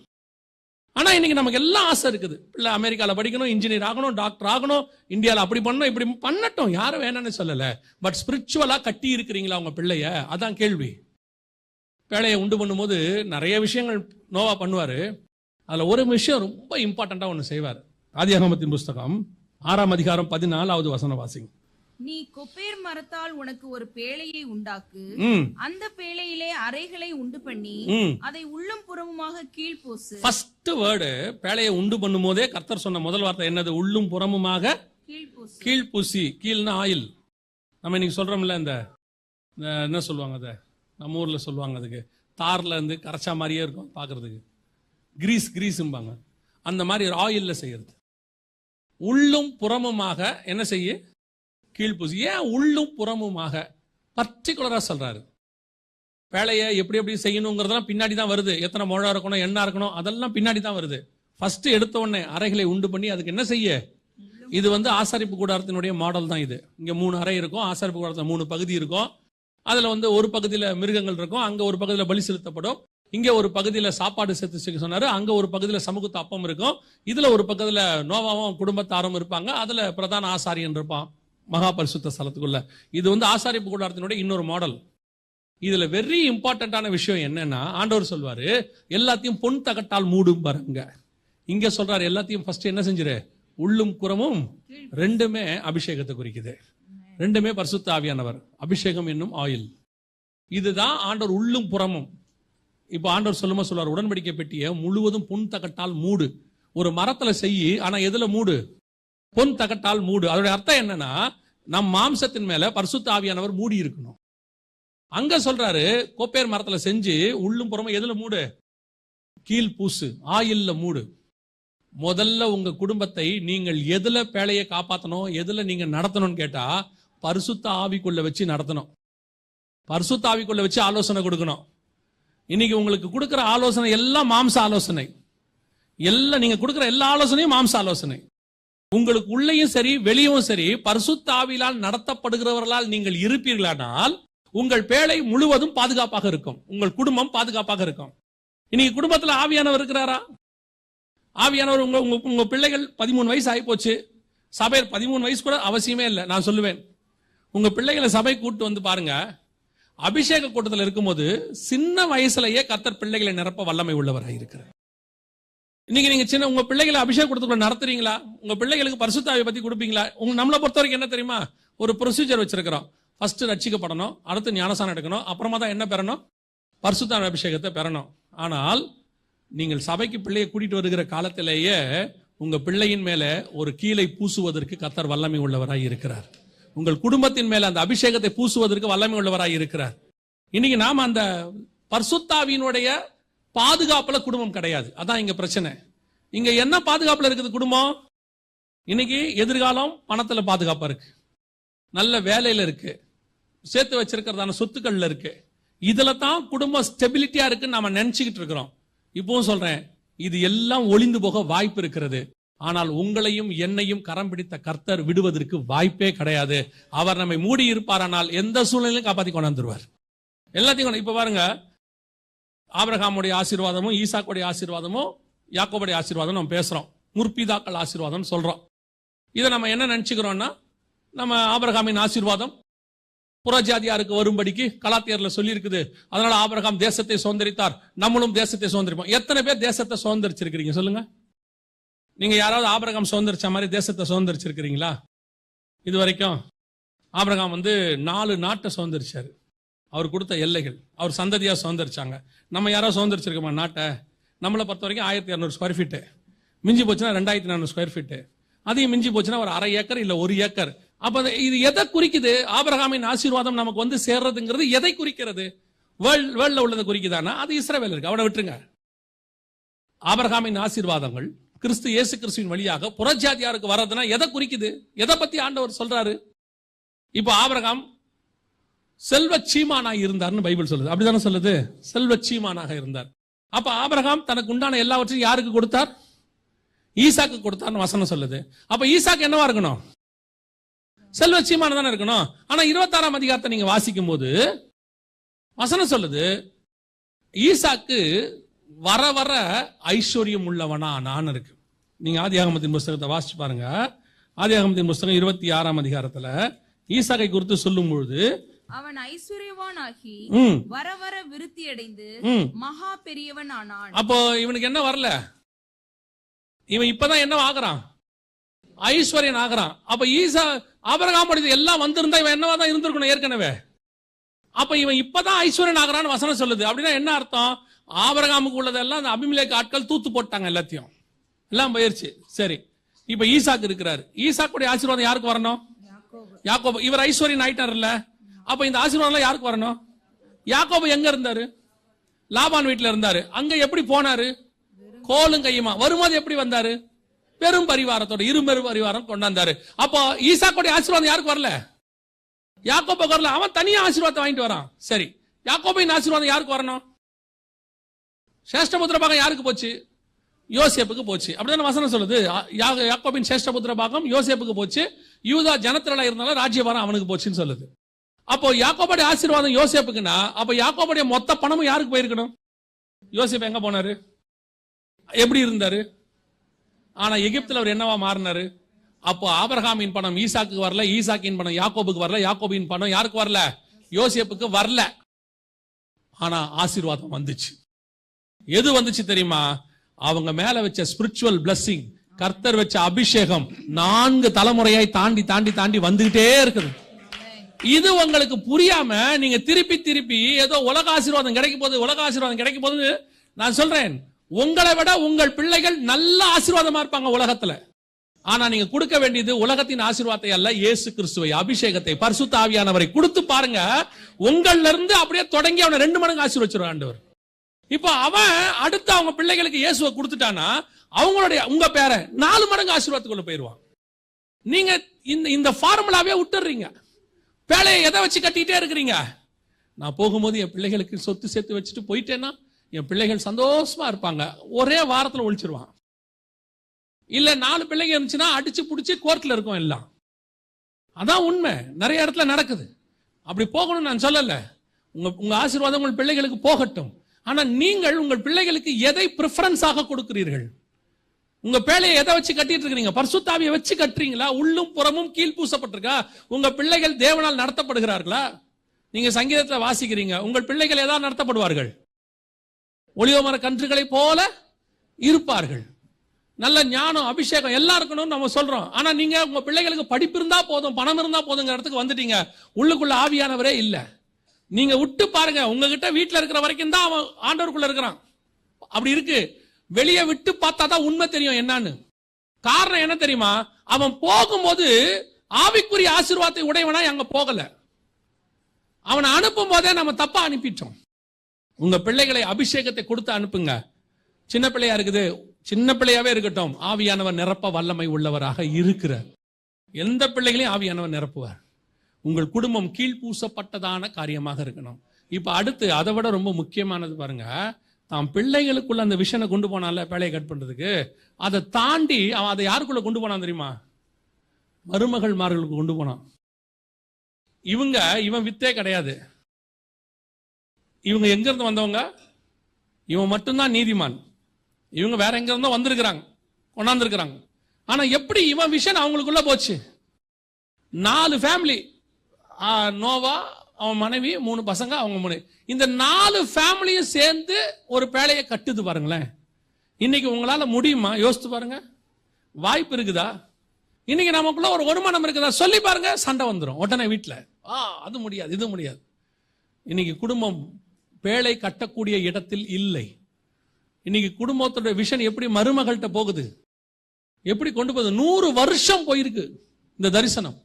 ஆனா இன்னைக்கு நமக்கு எல்லாம் ஆசை இருக்குது. பிள்ளை அமெரிக்கால படிக்கணும், இன்ஜினியர் ஆகணும், டாக்டர் ஆகணும், இந்தியால அப்படி பண்ணணும், இப்படி பண்ணட்டும், யாரும் வேணான்னு சொல்லல. பட் ஸ்பிரிச்சுவலா கட்டி இருக்கிறீங்களா உங்க பிள்ளைய? அதான் கேள்வி. பேழையை உண்டு பண்ணும்போது நிறைய விஷயங்கள் நோவா பண்ணுவாரு. அதுல ஒரு விஷயம் ரொம்ப இம்பார்ட்டண்டா ஒண்ணு செய்வார். ஆதியாகமத்தின் புஸ்தகம் 6ஆம் அதிகாரம் 14வது வசனம் வாசிங்க. நீ கொப்பேர் மரத்தால் உனக்கு ஒரு பேழையை உண்டாக்கு, அந்த பேழையிலே அறைகளை உண்டு பண்ணி அதை உள்ளும் புறமுமாக கீழ்பூசு. ஃபர்ஸ்ட் வேர்டு, பேழையை உண்டு பண்ணும் போதே கர்த்தர் சொன்ன முதல் வார்த்தை என்னது? உள்ளும் புறமுமாக கீழ்பூசி. கீழ்னா ஆயில். நம்ம இன்னைக்கு சொல்றோம்ல, இந்த என்ன சொல்லுவாங்க, அதை நம்ம ஊர்ல சொல்லுவாங்க, அதுக்கு தார்ல இருந்து கரைச்சா மாதிரியே இருக்கும் பாக்குறதுக்கு, கிரீஸ்ம்பாங்க. அந்த மாதிரி ஒரு ஆயில்ல செய்யறது. உள்ளும் புறமுமாக என்ன செய்ய? கீழ்பூசி. ஏன் உள்ளும் புறமுமாக பர்டிகுலரா சொல்றாரு? வேலையை எப்படி எப்படி செய்யணுங்கிறதெல்லாம் பின்னாடி தான் வருது. எத்தனை முழம் இருக்கணும், என்ன இருக்கணும், அதெல்லாம் பின்னாடி தான் வருது. ஃபர்ஸ்ட் எடுத்த உடனே அறைகளை உண்டு பண்ணி அதுக்கு என்ன செய்ய? இது ஆசாரிப்பு கூடாரத்தினுடைய மாடல் தான் இது. இங்க 3 அறை இருக்கும், ஆசாரிப்பு கூடாரத்தில் 3 பகுதி இருக்கும். அதுல ஒரு பகுதியில மிருகங்கள் இருக்கும், அங்க ஒரு பகுதியில பலி செலுத்தப்படும், இங்க ஒரு பகுதியில சாப்பாடு சேர்த்து சொன்னாரு, அங்க ஒரு பகுதியில சமூகத்து அப்பம் இருக்கும், இதுல ஒரு பக்கத்துல நோவாவும் குடும்பத்தாரும் இருப்பாங்க, அதுல பிரதான ஆசாரியன் இருப்பான் மகா பரிசுத்த ஸ்தலத்துக்குள்ள. இது ஆசாரிப்பு கூடாரத்தினுடைய இன்னொரு மாடல். இதுல வெரி இம்பார்ட்டன்டான விஷயம் என்னன்னா, ஆண்டவர் சொல்வாரு எல்லாத்தையும் பொன் தகட்டால் மூடும் பாருங்க. இங்க சொல்றாரு எல்லாத்தையும் ஃபர்ஸ்ட் என்ன செஞ்சிரு? உள்ளும் புறமும் ரெண்டுமே அபிஷேகத்தை குறிக்குது. ரெண்டுமே பரிசுத்த ஆவியானவர், அபிஷேகம் என்னும் ஆயில். இதுதான் ஆண்டவர் உள்ளும் புறமும். இப்ப ஆண்டவர் சொல்லுவார், உடன்படிக்கை பெட்டியை முழுவதும் பொன் தகட்டால் மூடு. ஒரு மரத்துல செய்யி, ஆனா எதுல மூடு? பொன் தகட்டால் மூடு. அதோட அர்த்தம் என்னன்னா, நம் மாம்சத்தின் மேல பரிசுத்த ஆவியானவர் மூடி இருக்கணும். அங்க சொல்றாரு கோப்பேர் மரத்துல செஞ்சு உள்ளும் புறமும் எதுல மூடு? கீழ் பூசு, ஆயில்ல மூடு. முதல்ல உங்க குடும்பத்தை நீங்கள் எதுல பேழையை காப்பாற்றணும், எதுல நீங்க நடத்தணும்னு கேட்டா பரிசுத்த ஆவிக்குள்ள வச்சு நடத்தணும். பரிசுத்த ஆவிக்குள்ள வச்சு ஆலோசனை கொடுக்கணும். இன்னைக்கு உங்களுக்கு கொடுக்கிற ஆலோசனை எல்லாம் மாம்ச ஆலோசனை. எல்லாம் நீங்க கொடுக்கிற எல்லா ஆலோசனையும் மாம்ச ஆலோசனை. உங்களுக்கு உள்ளேயும் சரி வெளியும் சரி பரிசுத்த ஆவியால் நடத்தப்படுகிறவர்களால் நீங்கள் இருப்பீர்களானால் உங்கள் பேழை முழுவதும் பாதுகாப்பாக இருக்கும், உங்கள் குடும்பம் பாதுகாப்பாக இருக்கும். இன்னைக்கு குடும்பத்துல ஆவியானவர் இருக்கிறாரா? ஆவியானவர் உங்க பிள்ளைகள் 13 வயசு ஆகி போச்சு, சபை 13 வயசு கூட அவசியமே இல்லை. நான் சொல்லுவேன், உங்க பிள்ளைகளை சபை கூட்டு பாருங்க. அபிஷேக கூட்டத்தில் இருக்கும்போது சின்ன வயசுலயே கர்த்தர் பிள்ளைகளை நிரப்ப வல்லமை உள்ளவராக இருக்கிறார். இன்னைக்கு நீங்க உங்க பிள்ளைகளை அபிஷேக கூட்டத்துக்குள்ள நடத்துறீங்களா? உங்க பிள்ளைகளுக்கு பரிசுத்த ஆவியை பத்தி கொடுப்பீங்களா? நம்மளை பொறுத்த வரைக்கும் என்ன தெரியுமா, ஒரு ப்ரொசீஜர் வச்சிருக்கிறோம். ஃபர்ஸ்ட் ரட்சிக்கப்படணும், அடுத்து ஞானசானம் எடுக்கணும், அப்புறமா தான் என்ன பெறணும்? பரிசுத்த ஆவி அபிஷேகத்தை பெறணும். ஆனால் நீங்கள் சபைக்கு பிள்ளையை கூட்டிட்டு வருகிற காலத்திலேயே உங்க பிள்ளையின் மேல ஒரு கீழை பூசுவதற்கு கர்த்தர் வல்லமை உள்ளவராய் இருக்கிறார். உங்கள் குடும்பத்தின் மேல அந்த அபிஷேகத்தை பூசுவதற்கு வல்லமை உள்ளவராய் இருக்கிறார். இன்னைக்கு நாம அந்த பரிசுத்தாவியினுடைய பாதுகாப்புல குடும்பம் கிடையாது. அதான் இங்க பிரச்சனை. இங்க என்ன பாதுகாப்புல இருக்குது குடும்பம்? இன்னைக்கு எதிர்காலம் பணத்துல பாதுகாப்பா இருக்கு, நல்ல வேலையில இருக்கு, சேர்த்து வச்சிருக்கிறதான சொத்துக்கள்ல இருக்கு. இதுல தான் குடும்பம் ஸ்டெபிலிட்டியா இருக்குன்னு நாம நினைச்சுக்கிட்டு இருக்கிறோம். இப்பவும் சொல்றேன், இது எல்லாம் ஒளிந்து போக வாய்ப்பு இருக்கிறது. ஆனால் உங்களையும் என்னையும் கரம் பிடித்த கர்த்தர் விடுவதற்கு வாய்ப்பே கிடையாது. அவர் நம்மை மூடி இருப்பாரானால் எந்த சூழ்நிலையும் காப்பாத்தி கொண்டாந்துருவார். எல்லாத்தையும் இப்ப பாருங்க, ஆபிரகாமுடைய ஆசீர்வாதமும் ஈசாக்குடைய ஆசீர்வாதமும் யாக்கோபுடைய ஆசீர்வாதம் நம்ம பேசுறோம், முற்பிதாக்கள் ஆசீர்வாதம் சொல்றோம். இதை நம்ம என்ன நினைச்சுக்கிறோம்னா, நம்ம ஆபிரகாமின் ஆசீர்வாதம் புறஜாதியாருக்கு வரும்படிக்கு கலாத்தியர்ல சொல்லி இருக்குது. அதனால ஆபிரகாம் தேசத்தை சுதந்திரித்தார், நம்மளும் தேசத்தை சுதந்திரிப்போம். எத்தனை பேர் தேசத்தை சுதந்திரிச்சிருக்கிறீங்க சொல்லுங்க? நீங்க யாராவது ஆபிரகாம் சுதந்திரிச்ச மாதிரி தேசத்தை சுதந்திரிச்சிருக்கிறீங்களா? இது வரைக்கும் ஆபிரகாம் 4 நாட்டை சுதந்திரிச்சாரு. அவர் கொடுத்த எல்லைகள் அவர் சந்ததியா சுதந்திரிச்சாங்க. நம்ம யாராவது சுதந்திரிச்சிருக்கோமா நாட்டை? நம்மளை பொறுத்த வரைக்கும் 1200 ஸ்கொயர் ஃபீட்டு, மிஞ்சி போச்சுன்னா 2400 ஸ்கொயர் ஃபீட்டு, அதையும் மிஞ்சி போச்சுன்னா ஒரு 1/2 ஏக்கர் இல்ல 1 ஏக்கர். அப்ப இது எதை குறிக்குது? ஆபிரகாமின் ஆசீர்வாதம் நமக்கு சேர்றதுங்கிறது எதை குறிக்கிறது? வேர்ல்ட்ல உள்ளதை குறிக்குதானா? அது இஸ்ரவேல் இருக்கு, அவனை விட்டுருங்க. ஆபிரகாமின் ஆசீர்வாதங்கள் கிறிஸ்து இயேசு கிறிஸ்துவின் வழியாக புறஜாதியாருக்கு வர்றதுன்னா எதை குறிக்குது? எதை பத்தி ஆண்டவர் சொல்றாரு? இப்ப ஆபிரகாம் செல்வ சீமானாக இருந்தார்னு பைபிள் சொல்லுது, அப்படிதானே சொல்லுது? செல்வ சீமானாக இருந்தார். அப்ப ஆபிரகாம் தனக்கு உண்டான எல்லாவற்றையும் யாருக்கு கொடுத்தார்? ஈசாக்கு கொடுத்தார்னு வசனம் சொல்லுது. அப்ப ஈசாக்கு என்னவா இருக்கணும்? செல்வ சீமான தானே இருக்கணும். ஆனா 26ஆம் அதிகாரத்தை நீங்க வாசிக்கும் போது வசனம் சொல்லுது, ஈசாக்கு வர வர ஐஸ்வர்யம் உள்ளவனா நான் இருக்கு. நீங்க ஆதியாகமத்தின் புஸ்தகத்தை வாசிச்சு பாருங்க. ஆதியாகமத்தின் புஸ்தகம் 26ஆம் அதிகாரத்துல ஈசாக்கை குறித்து சொல்லும் பொழுது, அவன் ஐஸ்வர்யவானாகி வர வர விருத்தி அடைந்து மகா பெரியவன் ஆனான். அப்போ இவனுக்கு என்ன வரல? இவன் இப்பதான் என்ன ஆகுறான்? ஐஸ்வர்யன் ஆகுறான். அப்ப ஆபிரகாமுடைய எல்லாம் வந்திருந்தா இவன் என்னவா தான் இருந்திருக்கணும் ஏற்கனவே. அப்ப இவன் இப்பதான் ஐஸ்வர்யன் ஆகுறான்னு வசனம் சொல்லுது. அப்படின்னா என்ன அர்த்தம்? ஆபிரகாமுக்கு உள்ளதெல்லாம் அந்த அபிமெலேக்கு ஆட்கள் தூத்து போட்டாங்க, எல்லாத்தையும் எல்லாம் போயிருச்சு. சரி, இப்ப ஈசாக்கு இருக்கிறாரு. ஈசாக்குடைய ஆசீர்வாதம் யாருக்கு வரணும்? யாக்கோபு. இவர் ஐஸ்வர்யன் ஆயிட்டார்ல, அப்ப இந்த ஆசீர்வாதம் யாருக்கு வரணும்? யாக்கோபு எங்க இருந்தாரு? லாபான் வீட்டுல இருந்தாரு. அங்க எப்படி போனாரு? கோலும் கையுமா. வரும்போது எப்படி வந்தாரு? பெரும் பரிவாரத்தோட, இருபெரும் பரிவாரம் கொண்டாந்தாரு. அப்போ ஈசாக்குடைய ஆசீர்வாதம் யாருக்கு வரல? யாக்கோபுக்கு வரல. அவன் தனியா ஆசீர்வாதத்தை வாங்கிட்டு வரான். சரி, யாக்கோபின் ஆசீர்வாதம் யாருக்கு வரணும்? சேஷ்டபுத்திர பாகம் யாருக்கு போச்சு? யோசேப்புக்கு போச்சு. அப்படிதான் வசனம் சொல்லுது. யாக்கோபின் சேஷ்டபுத்திர பாகம் யோசேப்புக்கு போச்சு. யூதா ஜனத்திரளா இருந்தாலும் ராஜ்யபாரம் அவனுக்கு போச்சுன்னு சொல்லுது. அப்போ யாக்கோபுடைய ஆசீர்வாதம் யோசேப்புக்குன்னா, அப்ப யாக்கோபுடைய மொத்த பணமும் யாருக்கு போயிருக்கணும்? யோசேப்பு எங்க போனாரு? எப்படி இருந்தாரு? ஆனா எகிப்துல அவர் என்னவா மாறினாரு? அப்போ ஆபிரகாமின் பணம் ஈசாக்கு வரல, ஈசாக்கின் பணம் யாக்கோபுக்கு வரல, யாக்கோபின் பணம் யாருக்கு வரல? யோசேப்புக்கு வரல. ஆனா ஆசீர்வாதம் வந்துச்சு. எது வந்துச்சு தெரியுமா? அவங்க மேல வச்ச ஸ்பிரிச்சுவல் பிளஸிங், கர்த்தர் வச்ச அபிஷேகம் 4 தலைமுறையாய் தாண்டி தாண்டி தாண்டி வந்துகிட்டே இருக்குது. இது உங்களுக்கு புரியாம நீங்க திருப்பி திருப்பி ஏதோ உலக ஆசீர்வாதம் கிடைக்கும் போது, உலக ஆசீர்வாதம் கிடைக்கும் போது, நான் சொல்றேன், உங்களை விட உங்கள் பிள்ளைகள் நல்ல ஆசீர்வாதமா இருப்பாங்க உலகத்துல. ஆனா நீங்க கொடுக்க வேண்டியது உலகத்தின் ஆசீர்வாதத்தை அல்ல, இயேசு கிறிஸ்துவை, அபிஷேகத்தை, பரிசுத்த ஆவியானவரை கொடுத்து பாருங்க. உங்கள்ல இருந்து அப்படியே தொடங்கி அவனை 2 மடங்கு ஆசீர்வச்சிருவான் ஆண்டவர். இப்ப அவன் அடுத்து அவங்க பிள்ளைகளுக்கு இயேசுவை கொடுத்துட்டானா அவங்களுடைய உங்க பேரை 4 மடங்கு ஆசீர்வாதத்துக்குள்ள போயிருவான். நீங்க இந்த ஃபார்முலாவே விட்டுறீங்க. பேழையை எதை வச்சு கட்டிட்டே இருக்கிறீங்க? நான் போகும்போது என் பிள்ளைகளுக்கு சொத்து சேர்த்து வச்சுட்டு போயிட்டேன்னா என் பிள்ளைகள் சந்தோஷமா இருப்பாங்க, ஒரே வாரத்துல ஒழிச்சிருவான். இல்ல 4 பிள்ளைங்க இருந்துச்சுன்னா அடிச்சு புடிச்சு கோர்ட்ல இருக்கும் எல்லாம். அதான் உண்மை, நிறைய இடத்துல நடக்குது. அப்படி போகணும்னு நான் சொல்லல. உங்க ஆசீர்வாதம் உங்கள் பிள்ளைகளுக்கு போகட்டும். ஆனா நீங்கள் உங்கள் பிள்ளைகளுக்கு எதை பிரிஃபரன்ஸாக கொடுக்கிறீர்கள்? உங்க பேழையை எதை வச்சு கட்டிட்டு இருக்கீங்க? பரிசுத்த ஆவியை வச்சு கட்டுறீங்களா? உள்ளும் புறமும் கீழ் பூசப்பட்டிருக்கா? உங்க பிள்ளைகள் தேவனால் நடத்தப்படுகிறார்களா? நீங்க சங்கீதத்துல வாசிக்கிறீங்க, உங்கள் பிள்ளைகள் ஏதாவது நடத்தப்படுவார்கள்? ஒளிவமர கன்றுகளை போல இருப்பார்கள். நல்ல ஞானம், அபிஷேகம் எல்லாம் இருக்கணும்னு நம்ம சொல்றோம். ஆனா நீங்க உங்க பிள்ளைகளுக்கு படிப்பு இருந்தா போதும், பணம் இருந்தா போதுங்கிற இடத்துக்கு வந்துட்டீங்க. உள்ளுக்குள்ள ஆவியானவரே இல்ல. நீங்க விட்டு பாருங்க, உங்ககிட்ட வீட்டுல இருக்கிற வரைக்கும் தான் அவன் ஆண்டவருக்குள்ள இருக்கிறான். அப்படி இருக்கு. வெளியே விட்டு பார்த்தா தான் உண்மை தெரியும் என்னன்னு. காரணம் என்ன தெரியுமா? அவன் போகும்போது ஆவிக்குரிய ஆசீர்வாதத்தை உடையவனா அங்க போகல. அவனை அனுப்பும் போதே நம்ம தப்பா அனுப்பிட்டோம். உங்க பிள்ளைகளை அபிஷேகத்தை கொடுத்து அனுப்புங்க. சின்ன பிள்ளையா இருக்குது, சின்ன பிள்ளையாவே இருக்கட்டும், ஆவியானவர் நிரப்ப வல்லமை உள்ளவராக இருக்கிறார். எந்த பிள்ளைகளையும் ஆவியானவர் நிரப்புவார். உங்கள் குடும்பம் கீழ்பூசப்பட்டதான காரியமாக இருக்கணும். இப்ப அடுத்து அதை விட ரொம்ப முக்கியமானது பாருங்க, தான் பிள்ளைகளுக்குள்ள அந்த விஷனை கொண்டு போனால பேழையை கட் பண்றதுக்கு, அதை தாண்டி அவன் அதை யாருக்குள்ள கொண்டு போனான் தெரியுமா? மருமகள்மார்களுக்கு கொண்டு போனான். இவன் வித்தே கிடையாது. இவங்க எங்க இருந்து வந்தவங்க? இவன் மட்டும்தான் நீதிமான். இவங்க வேற எங்க இருந்தோ வந்திருக்கிறாங்க, கொண்டாந்துருக்கிறாங்க. ஆனா எப்படி இவன் விஷன் அவங்களுக்குள்ள போச்சு? 4 ஃபேமிலி, நோவா, அவன் மனைவி, 3 பசங்க, அவங்க 3. இந்த 4 ஃபேமிலியும் சேர்ந்து ஒரு பேழையை கட்டுது பாருங்களேன். இன்னைக்கு உங்களால முடியுமா? யோசித்து பாருங்க. வாய்ப்பு இருக்குதா? இன்னைக்கு நமக்குள்ள ஒரு வருமானம் இருக்குதா? சொல்லி பாருங்க, சண்டை வந்துடும் உடனே வீட்டுல. அது முடியாது, இது முடியாது. இன்னைக்கு குடும்பம் பேழை கட்டக்கூடிய இடத்தில் இல்லை. இன்னைக்கு குடும்பத்தோட விஷன் எப்படி மருமகள்கிட்ட போகுது, எப்படி கொண்டு போகுது? 100 வருஷம் போயிருக்கு இந்த தரிசனம்.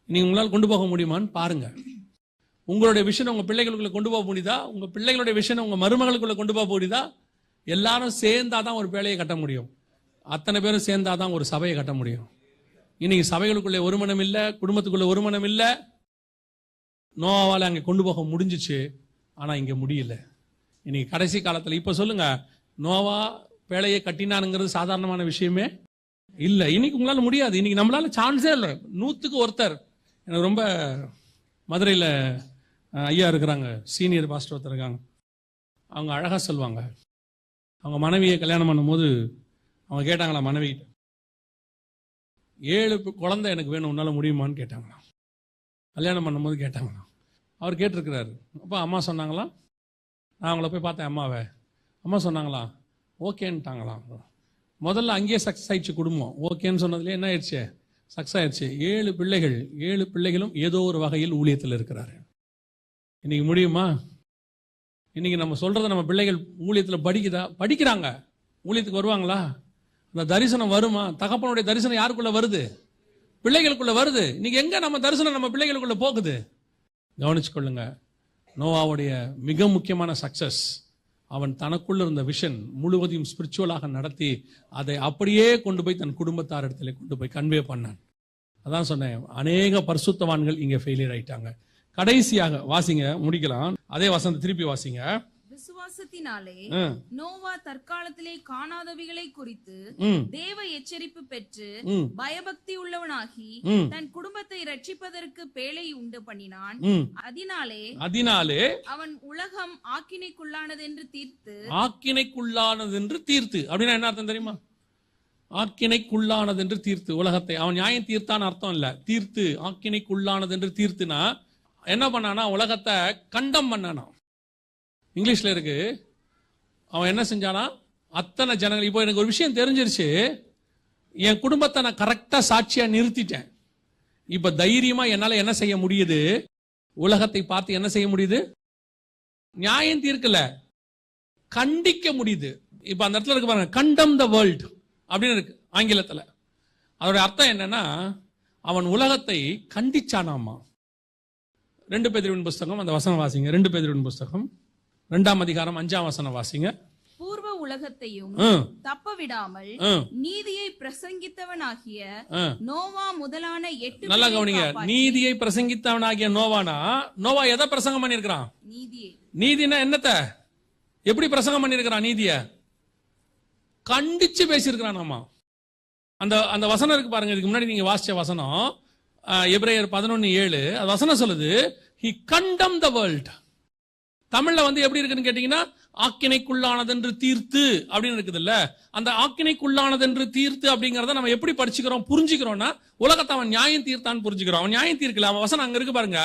இன்னைக்கு உங்களால் கொண்டு போக முடியுமான்னு பாருங்க. உங்களுடைய விஷன் உங்க பிள்ளைகளுக்குள்ள கொண்டு போக முடியுதா? உங்க பிள்ளைகளுடைய விஷன் உங்க மருமகளுக்குள்ள கொண்டு போக முடியுதா? எல்லாரும் சேர்ந்தாதான் ஒரு பேழையை கட்ட முடியும். அத்தனை பேரும் சேர்ந்தாதான் ஒரு சபையை கட்ட முடியும். இன்னைக்கு சபைகளுக்குள்ளே ஒரு மனம் இல்லை, குடும்பத்துக்குள்ள ஒரு மனம் இல்லை. நோவாவால அங்கே கொண்டு போக முடிஞ்சிச்சு, ஆனா இங்க முடியல. இன்னைக்கு கடைசி காலத்துல இப்ப சொல்லுங்க, நோவா பேழையை கட்டினானுங்கிறது சாதாரணமான விஷயமே இல்லை. இன்னைக்கு உங்களால முடியாது. இன்னைக்கு நம்மளால சான்ஸே இல்லை. 100க்கு ஒருத்தர். எனக்கு ரொம்ப மதுரையில் ஐயா இருக்கிறாங்க, சீனியர் பாஸ்டர் ஒருத்தர் இருக்காங்க. அவங்க அழகா சொல்லுவாங்க, அவங்க மனைவியை கல்யாணம் பண்ணும்போது அவங்க கேட்டாங்களா மனைவிகிட்ட, 7 குழந்தை எனக்கு வேணும், உன்னால முடியுமான்னு கேட்டாங்களாம். கல்யாணம் பண்ணும்போது கேட்டாங்களாம். அவர் கேட்டிருக்கிறாரு. அப்போ அம்மா சொன்னாங்களாம், நான் அவங்கள போய் பார்த்தேன் அம்மாவை. அம்மா சொன்னாங்களாம் ஓகேன்ட்டாங்களாம். முதல்ல அங்கேயே சக்ஸஸ் ஆயிடுச்சு குடும்பம். ஓகேன்னு சொன்னதுலேயே என்ன ஆயிடுச்சு? சக்ஸஸ் ஆயிடுச்சு. 7 பிள்ளைகள், 7 பிள்ளைகளும் ஏதோ ஒரு வகையில் ஊழியத்தில் இருக்கிறாரு. இன்னைக்கு முடியுமா? இன்னைக்கு நம்ம சொல்றதை நம்ம பிள்ளைகள் ஊழியத்தில் படிக்கிறாங்க, ஊழியத்துக்கு வருவாங்களா? அந்த தரிசனம் வருமா? தகப்பனுடைய தரிசனம் யாருக்குள்ள வருது? பிள்ளைகளுக்குள்ள வருது. இன்னைக்கு எங்க நம்ம தரிசனம் நம்ம பிள்ளைகளுக்குள்ள போகுது? கவனிச்சு கொள்ளுங்க. நோவாவுடைய மிக முக்கியமான சக்சஸ், அவன் தனக்குள்ள இருந்த விஷன் முழுவதையும் ஸ்பிரிச்சுவலாக நடத்தி அதை அப்படியே கொண்டு போய் தன் குடும்பத்தார் இடத்துல கொண்டு போய் கன்வே பண்ணான். அதான் சொன்னேன், அநேக பரிசுத்தவான்கள் இங்க ஃபெயிலியர் ஆயிட்டாங்க. கடைசியாக வாசிங்க, முடிக்கலாம். அதே வசனத்தை திருப்பி வாசிங்க. விசுவாசத்தினாலே நோவா தற்காலத்திலே காணாதவைகளை குறித்து தேவ எச்சரிப்பு பெற்று பயபக்தி உள்ளவனாகி தன் குடும்பத்தை ரட்சிப்பதற்கு பேழை உண்டு பண்ணினான். அதனாலே அவன் உலகம் ஆக்கினைக்குள்ளானதென்று தீர்த்து. அப்படின்னா என்ன அர்த்தம் தெரியுமா? ஆக்கினைக்குள்ளானதென்று தீர்த்து. உலகத்தை அவன் நியாயம் தீர்த்தான் அர்த்தம் இல்ல, தீர்த்து. ஆக்கினைக்குள்ளானதென்று தீர்த்துனா என்ன பண்ணானா? உலகத்தை கண்டம் பண்ணானா. இங்கிலீஷ்ல இருக்கு. அவன் என்ன செஞ்சானா? அத்தனை ஜனங்கள், இப்போ எனக்கு ஒரு விஷயம் தெரிஞ்சிருச்சு, என் குடும்பத்தை நான் கரெக்டா சாட்சியா நிறுத்திட்டேன். இப்ப தைரியமா என்னால என்ன செய்ய முடியுது? உலகத்தை பார்த்து என்ன செய்ய முடியுது? நியாயம் தீர்க்கல, கண்டிக்க முடியுது. இப்ப அந்த இடத்துல இருக்கு பாருங்க, கண்டம் த வேர்ல்ட் அப்படின்னு இருக்கு ஆங்கிலத்துல. அதோட அர்த்தம் என்னன்னா, அவன் உலகத்தை கண்டிச்சானாமா. 2 பேதுருவின் புஸ்தகம், அந்த வசனம் வாசிங்க. 2 பேதுருவின் புஸ்தகம் 2ஆம் அதிகாரம் 5ஆம் வசனம் வாசிங்க. பூர்வ உலகத்தையும் தப்ப விடாமல் நீதியை பிரசங்கித்தவனாகிய நோவா முதலான 8 நல்லா கவனிங்க. நீதியை பிரசங்கித்தவனாகிய நோவானா, நோவா எதை பிரசங்கம் பண்ணிருக்கிறான்? நீதினா என்னத்த? எப்படி பிரசங்கம் பண்ணிருக்கிறான்? நீதிய கண்டிச்சு பேசியிருக்கிறான். ஆமா, அந்த வசனம் இருக்கு பாருங்க. இதுக்கு முன்னாடி நீங்க வாசிச்ச வசனம் எபிரேயர் 11:7. அது வசனம் சொல்லுது, he condemned the world. தமிழ்ல எப்படி இருக்குன்னு கேட்டீங்கன்னா, ஆக்கினைக்குள்ளானதென்று தீர்த்து அப்படின்னு இருக்குது இல்ல. அந்த ஆக்கினைக்குள்ளானதென்று தீர்த்து அப்படிங்கறத நம்ம எப்படி படிச்சுக்கிறோம், புரிஞ்சுக்கிறோம்னா, உலகத்தை அவன் நியாயம் தீர்த்தான் புரிஞ்சுக்கிறோம். அவன் நியாயம் தீர்க்கல. அவன் வசனம் அங்க இருக்கு பாருங்க,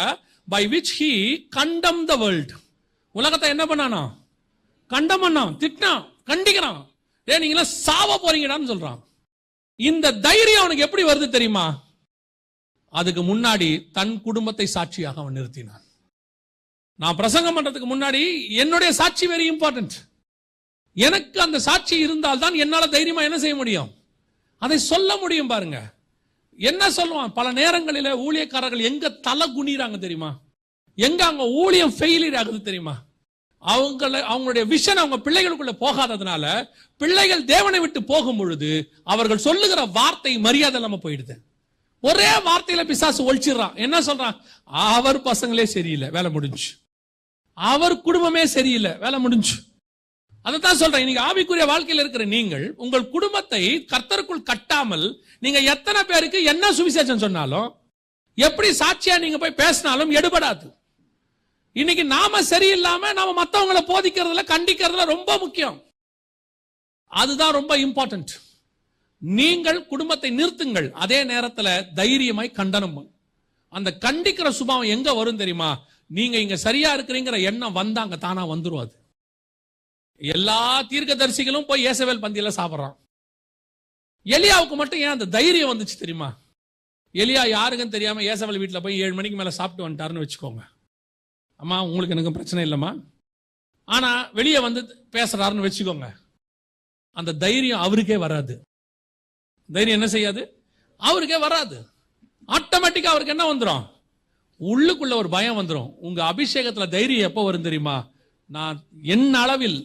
by which he condemned the world. உலகத்தை என்ன பண்ணானா? கண்டம் பண்ணான், திட்டினான், கண்டிக்கிறான். நீங்களா சாவ போறீங்கடான்னு சொல்றான். இந்த தைரியம் அவனுக்கு எப்படி வருது தெரியுமா? அதுக்கு முன்னாடி தன் குடும்பத்தை சாட்சியாக அவன் நிறுத்தினான். நான் பிரசங்கம் பண்றதுக்கு முன்னாடி என்னுடைய சாட்சி வெரி இம்பார்ட்டன்ட். எனக்கு அந்த சாட்சி இருந்தால் தான் என்னால தைரியமா என்ன செய்ய முடியும்? அதை சொல்ல முடியும். பாருங்க என்ன சொல்லுவான். பல நேரங்களில் ஊழியக்காரர்கள் எங்க தலை குனிறாங்க தெரியுமா? எங்க அவங்க ஊழியம் ஃபெயிலியர் ஆகுது தெரியுமா? அவங்களுடைய விஷன் அவங்க பிள்ளைகளுக்குள்ள போகாததுனால, பிள்ளைகள் தேவனை விட்டு போகும் பொழுது அவர்கள் சொல்லுகிற வார்த்தை மரியாதை இல்லாம போயிடுது. ஒரே வார்த்தையில பிசாசு ஒழிச்சிடறான். என்ன சொல்றான்? அவர் பசங்களே சரியில்லை, வேலை முடிஞ்சு. அவர் குடும்பமே சரியில்லை, வேலை முடிஞ்சு. அதைத்தான் சொல்றேன். இன்னைக்கு ஆவிக்குரிய வாழ்க்கையில் இருக்கிற நீங்கள் உங்கள் குடும்பத்தை கர்த்தருக்குள் கட்டாமல் நீங்க எத்தனை பேருக்கு என்ன சுவிசேஷம் சொன்னாலும், எப்படி சாட்சியா நீங்க போய் பேசினாலும் எடுபடாது. இன்னைக்கு நாம சரியில்லாம நாம மத்தவங்களை போதிக்கிறதுல கண்டிக்கிறதுல ரொம்ப முக்கியம். அதுதான் ரொம்ப இம்பார்ட்டன்ட். நீங்கள் குடும்பத்தை நிறுத்துங்கள், அதே நேரத்தில் தைரியமாய் கண்டனம். அந்த கண்டிக்கிற சுபாவம் எங்க வரும் தெரியுமா? நீங்க இங்க சரியா இருக்கிறீங்கிற எண்ணம் வந்தா அங்க தானா வந்துரும். அது எல்லா தீர்க்கதரிசிகளும் போய் இயேசபேல் பந்தியில சாப்பிடுறான். எலியாவுக்கு மட்டும் ஏன் அந்த தைரியம் வந்துச்சு தெரியுமா? எலியா யாருக்குன்னு தெரியாம இயேசபேல் வீட்டுல போய் 7 மணிக்கு மேல சாப்பிட்டு வந்துட்டாருன்னு வச்சுக்கோங்க. அம்மா உங்களுக்கு எனக்கு பிரச்சனை இல்லம்மா, ஆனா வெளியே வந்து பேசுறாருன்னு வச்சுக்கோங்க. அந்த தைரியம் அவருக்கே வராது. தைரியம் என்ன செய்யாது? அவருக்கே வராது. ஆட்டோமேட்டிக்கா அவருக்கு என்ன வந்துடும்? உள்ளுக்குள்ள ஒரு பயம் வந்துடும். உங்க அபிஷேகத்துல தைரியம் எப்போ வரும் தெரியுமா? நான் என் அளவில்